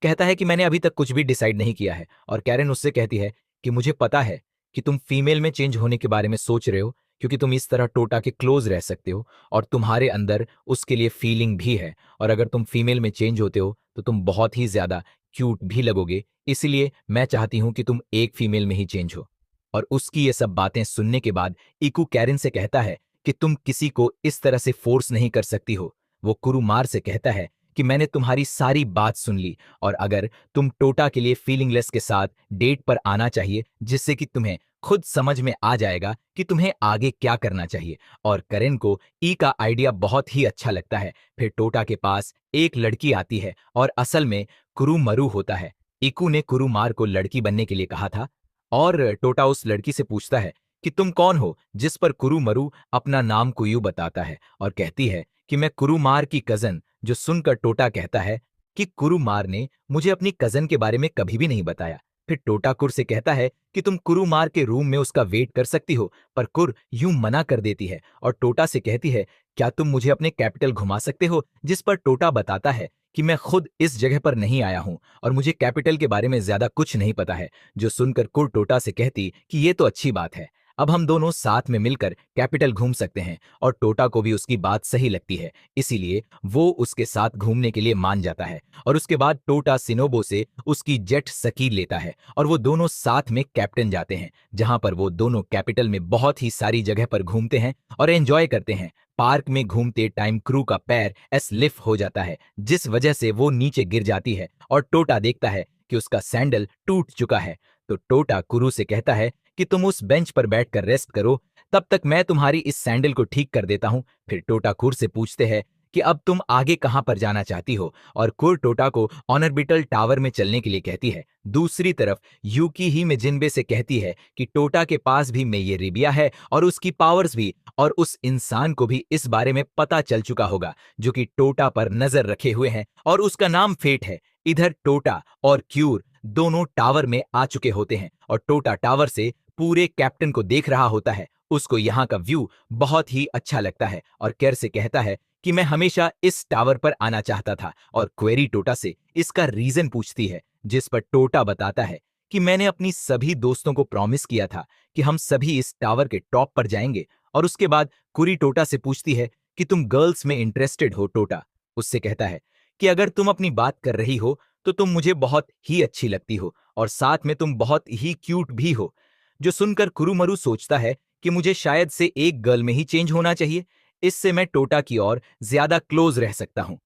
कहता है कि मैंने अभी तक कुछ भी डिसाइड नहीं किया है। और कैरेन उससे कहती है कि मुझे पता है कि तुम फीमेल में चेंज होने के बारे में सोच रहे हो, क्योंकि तुम इस तरह टोटा के क्लोज रह सकते हो और तुम्हारे अंदर उसके लिए फीलिंग भी है। और अगर तुम फीमेल में चेंज होते हो तो तुम बहुत ही ज्यादा क्यूट भी लगोगे, इसलिए मैं चाहती हूं कि तुम एक फीमेल में ही चेंज हो। और उसकी ये सब बातें सुनने के बाद इकू कैरेन से कहता है कि तुम किसी को इस तरह से फोर्स नहीं कर सकती हो। वो कुरुमार से कहता है कि मैंने तुम्हारी सारी बात सुन ली और अगर तुम टोटा के लिए फीलिंगलेस के साथ डेट पर आना चाहिए, जिससे कि तुम्हें खुद समझ में आ जाएगा कि तुम्हें आगे क्या करना चाहिए। और करेन को ई का आइडिया बहुत ही अच्छा लगता है। फिर टोटा के पास एक लड़की आती है और असल में कुरुमरु होता है। इकू ने कुरुमार को लड़की बनने के लिए कहा था और टोटा उस लड़की से पूछता है कि तुम कौन हो। जिस पर कुरुमरु अपना नाम कुयू बताता है और कहती है कि मैं कुरुमार की कजन। जो सुनकर टोटा कहता है कि कुरुमार ने मुझे अपनी कजन के बारे में कभी भी नहीं बताया। फिर टोटा कुर से कहता है कि तुम कुरुमार के रूम में उसका वेट कर सकती हो, पर कुर यूं मना कर देती है और टोटा से कहती है क्या तुम मुझे अपने कैपिटल घुमा सकते हो। जिस पर टोटा बताता है कि मैं खुद इस जगह पर नहीं आया हूं और मुझे कैपिटल के बारे में ज्यादा कुछ नहीं पता है। जो सुनकर कुर टोटा से कहती कि ये तो अच्छी बात है, अब हम दोनों साथ में मिलकर कैपिटल घूम सकते हैं। और टोटा को भी उसकी बात सही लगती है, इसीलिए वो उसके साथ घूमने के लिए मान जाता है। और उसके बाद टोटा सिनोबो से उसकी जेट सकी लेता है और वो दोनों साथ में कैप्टन जाते हैं, जहां पर वो दोनों कैपिटल में बहुत ही सारी जगह पर घूमते हैं और एंजॉय करते हैं। पार्क में घूमते टाइम क्रू का पैर स्लिप हो जाता है, जिस वजह से वो नीचे गिर जाती है और टोटा देखता है कि उसका सैंडल टूट चुका है। तो टोटा कुरू से कहता है कि तुम उस बेंच पर बैठकर रेस्ट करो, तब तक मैं तुम्हारी इस सैंडल को ठीक कर देता हूं। फिर टोटा कुर से पूछते हैं कि अब तुम आगे कहां पर जाना चाहती हो और कुर टोटा को ऑर्बिटल टावर में चलने के लिए कहती है। दूसरी तरफ यूकी ही मिजिनबे से कहती है कि टोटा के पास भी मेयेरिबिया है और उसकी पावर्स भी, और उस इंसान को भी इस बारे में पता चल चुका होगा जो कि टोटा पर नजर रखे हुए हैं और उसका नाम फेट है। इधर टोटा और क्यूर दोनों टावर में आ चुके होते हैं और टोटा टावर से पूरे कैप्टन को देख रहा होता है। उसको यहाँ का व्यू बहुत ही अच्छा लगता है और केर से कहता है कि मैं हमेशा इस टावर पर आना चाहता था। और क्वेरी टोटा से इसका रीजन पूछती है, जिस पर टोटा बताता है कि मैंने अपनी सभी दोस्तों को प्रॉमिस किया था कि हम सभी इस टावर के टॉप पर जाएंगे। और उसके बाद कुरी टोटा से पूछती है कि तुम गर्ल्स में इंटरेस्टेड हो। टोटा उससे कहता है कि अगर तुम अपनी बात कर रही हो तो तुम मुझे बहुत ही अच्छी लगती हो और साथ में तुम बहुत ही क्यूट भी हो। जो सुनकर कुरुमरु सोचता है कि मुझे शायद से एक गर्ल में ही चेंज होना चाहिए, इससे मैं टोटा की ओर ज्यादा क्लोज रह सकता हूं।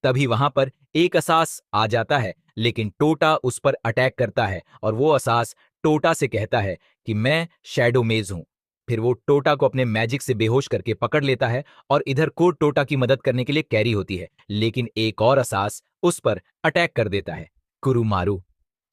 तभी वहां पर एक असास आ जाता है, लेकिन टोटा उस पर अटैक करता है और वो असास टोटा से कहता है कि मैं शैडो मेज हूं। फिर वो टोटा को अपने मैजिक से बेहोश करके पकड़ लेता है और इधर को टोटा की मदद करने के लिए कैरी होती है, लेकिन एक और असास उस पर अटैक कर देता है। कुरुमारू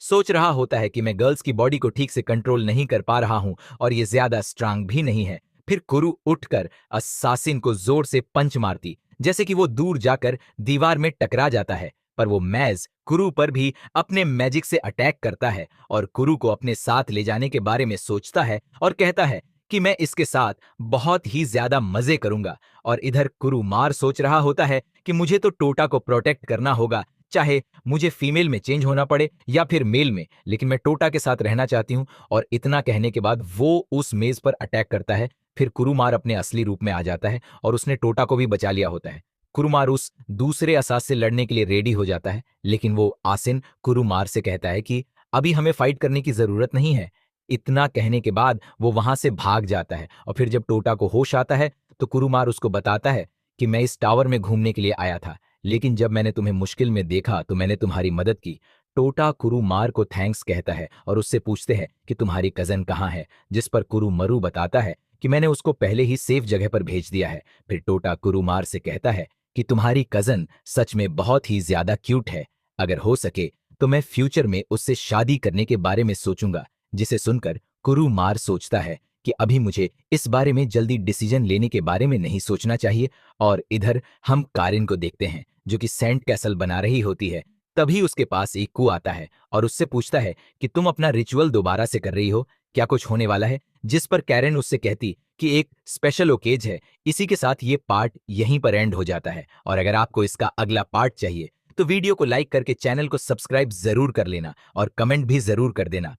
सोच रहा होता है कि मैं गर्ल्स की बॉडी को ठीक से कंट्रोल नहीं कर पा रहा हूं और ये ज्यादा स्ट्रांग भी नहीं है। फिर कुरु उठकर अस्सासिन को जोर से पंच मारती, जैसे कि वो दूर जाकर दीवार में टकरा जाता है। पर वो मैज कुरु पर भी अपने मैजिक से अटैक करता है और कुरु को अपने साथ ले जाने के बारे में सोचता है और कहता है कि मैं इसके साथ बहुत ही ज्यादा मजे करूंगा। और इधर कुरु मार सोच रहा होता है कि मुझे तो टोटा को प्रोटेक्ट करना होगा, चाहे मुझे फीमेल में चेंज होना पड़े या फिर मेल में, लेकिन मैं टोटा के साथ रहना चाहती हूं। और इतना कहने के बाद वो उस मेज पर अटैक करता है। फिर कुरुमार अपने असली रूप में आ जाता है और उसने टोटा को भी बचा लिया होता है। कुरुमार उस दूसरे असास से लड़ने के लिए रेडी हो जाता है, लेकिन वो आसिन कुरुमार से कहता है कि अभी हमें फाइट करने की जरूरत नहीं है। इतना कहने के बाद वो वहां से भाग जाता है और फिर जब टोटा को होश आता है तो कुरुमार उसको बताता है कि मैं इस टावर में घूमने के लिए आया था, लेकिन जब मैंने तुम्हें मुश्किल में देखा तो मैंने तुम्हारी मदद की। टोटा कुरुमार को थैंक्स कहता है और उससे पूछते हैं कि तुम्हारी कजन कहाँ है, जिस पर कुरुमरु बताता है कि मैंने उसको पहले ही सेफ जगह पर भेज दिया है। फिर टोटा कुरुमार से कहता है कि तुम्हारी कजन सच में बहुत ही ज्यादा क्यूट है। अगर हो सके तो मैं फ्यूचर में उससे शादी करने के बारे में सोचूंगा। जिसे सुनकर कुरुमार सोचता है कि अभी मुझे इस बारे में जल्दी डिसीजन लेने के बारे में नहीं सोचना चाहिए। और इधर हम कारिन को देखते हैं जो कि सेंट कैसल बना रही होती है। तभी उसके पास एक कू आता है और उससे पूछता है कि तुम अपना रिचुअल दोबारा से कर रही हो, क्या कुछ होने वाला है? जिस पर कैरेन उससे कहती कि एक स्पेशल ओकेज है। इसी के साथ ये पार्ट यहीं पर एंड हो जाता है। और अगर आपको इसका अगला पार्ट चाहिए तो वीडियो को लाइक करके चैनल को सब्सक्राइब जरूर कर लेना और कमेंट भी जरूर कर देना।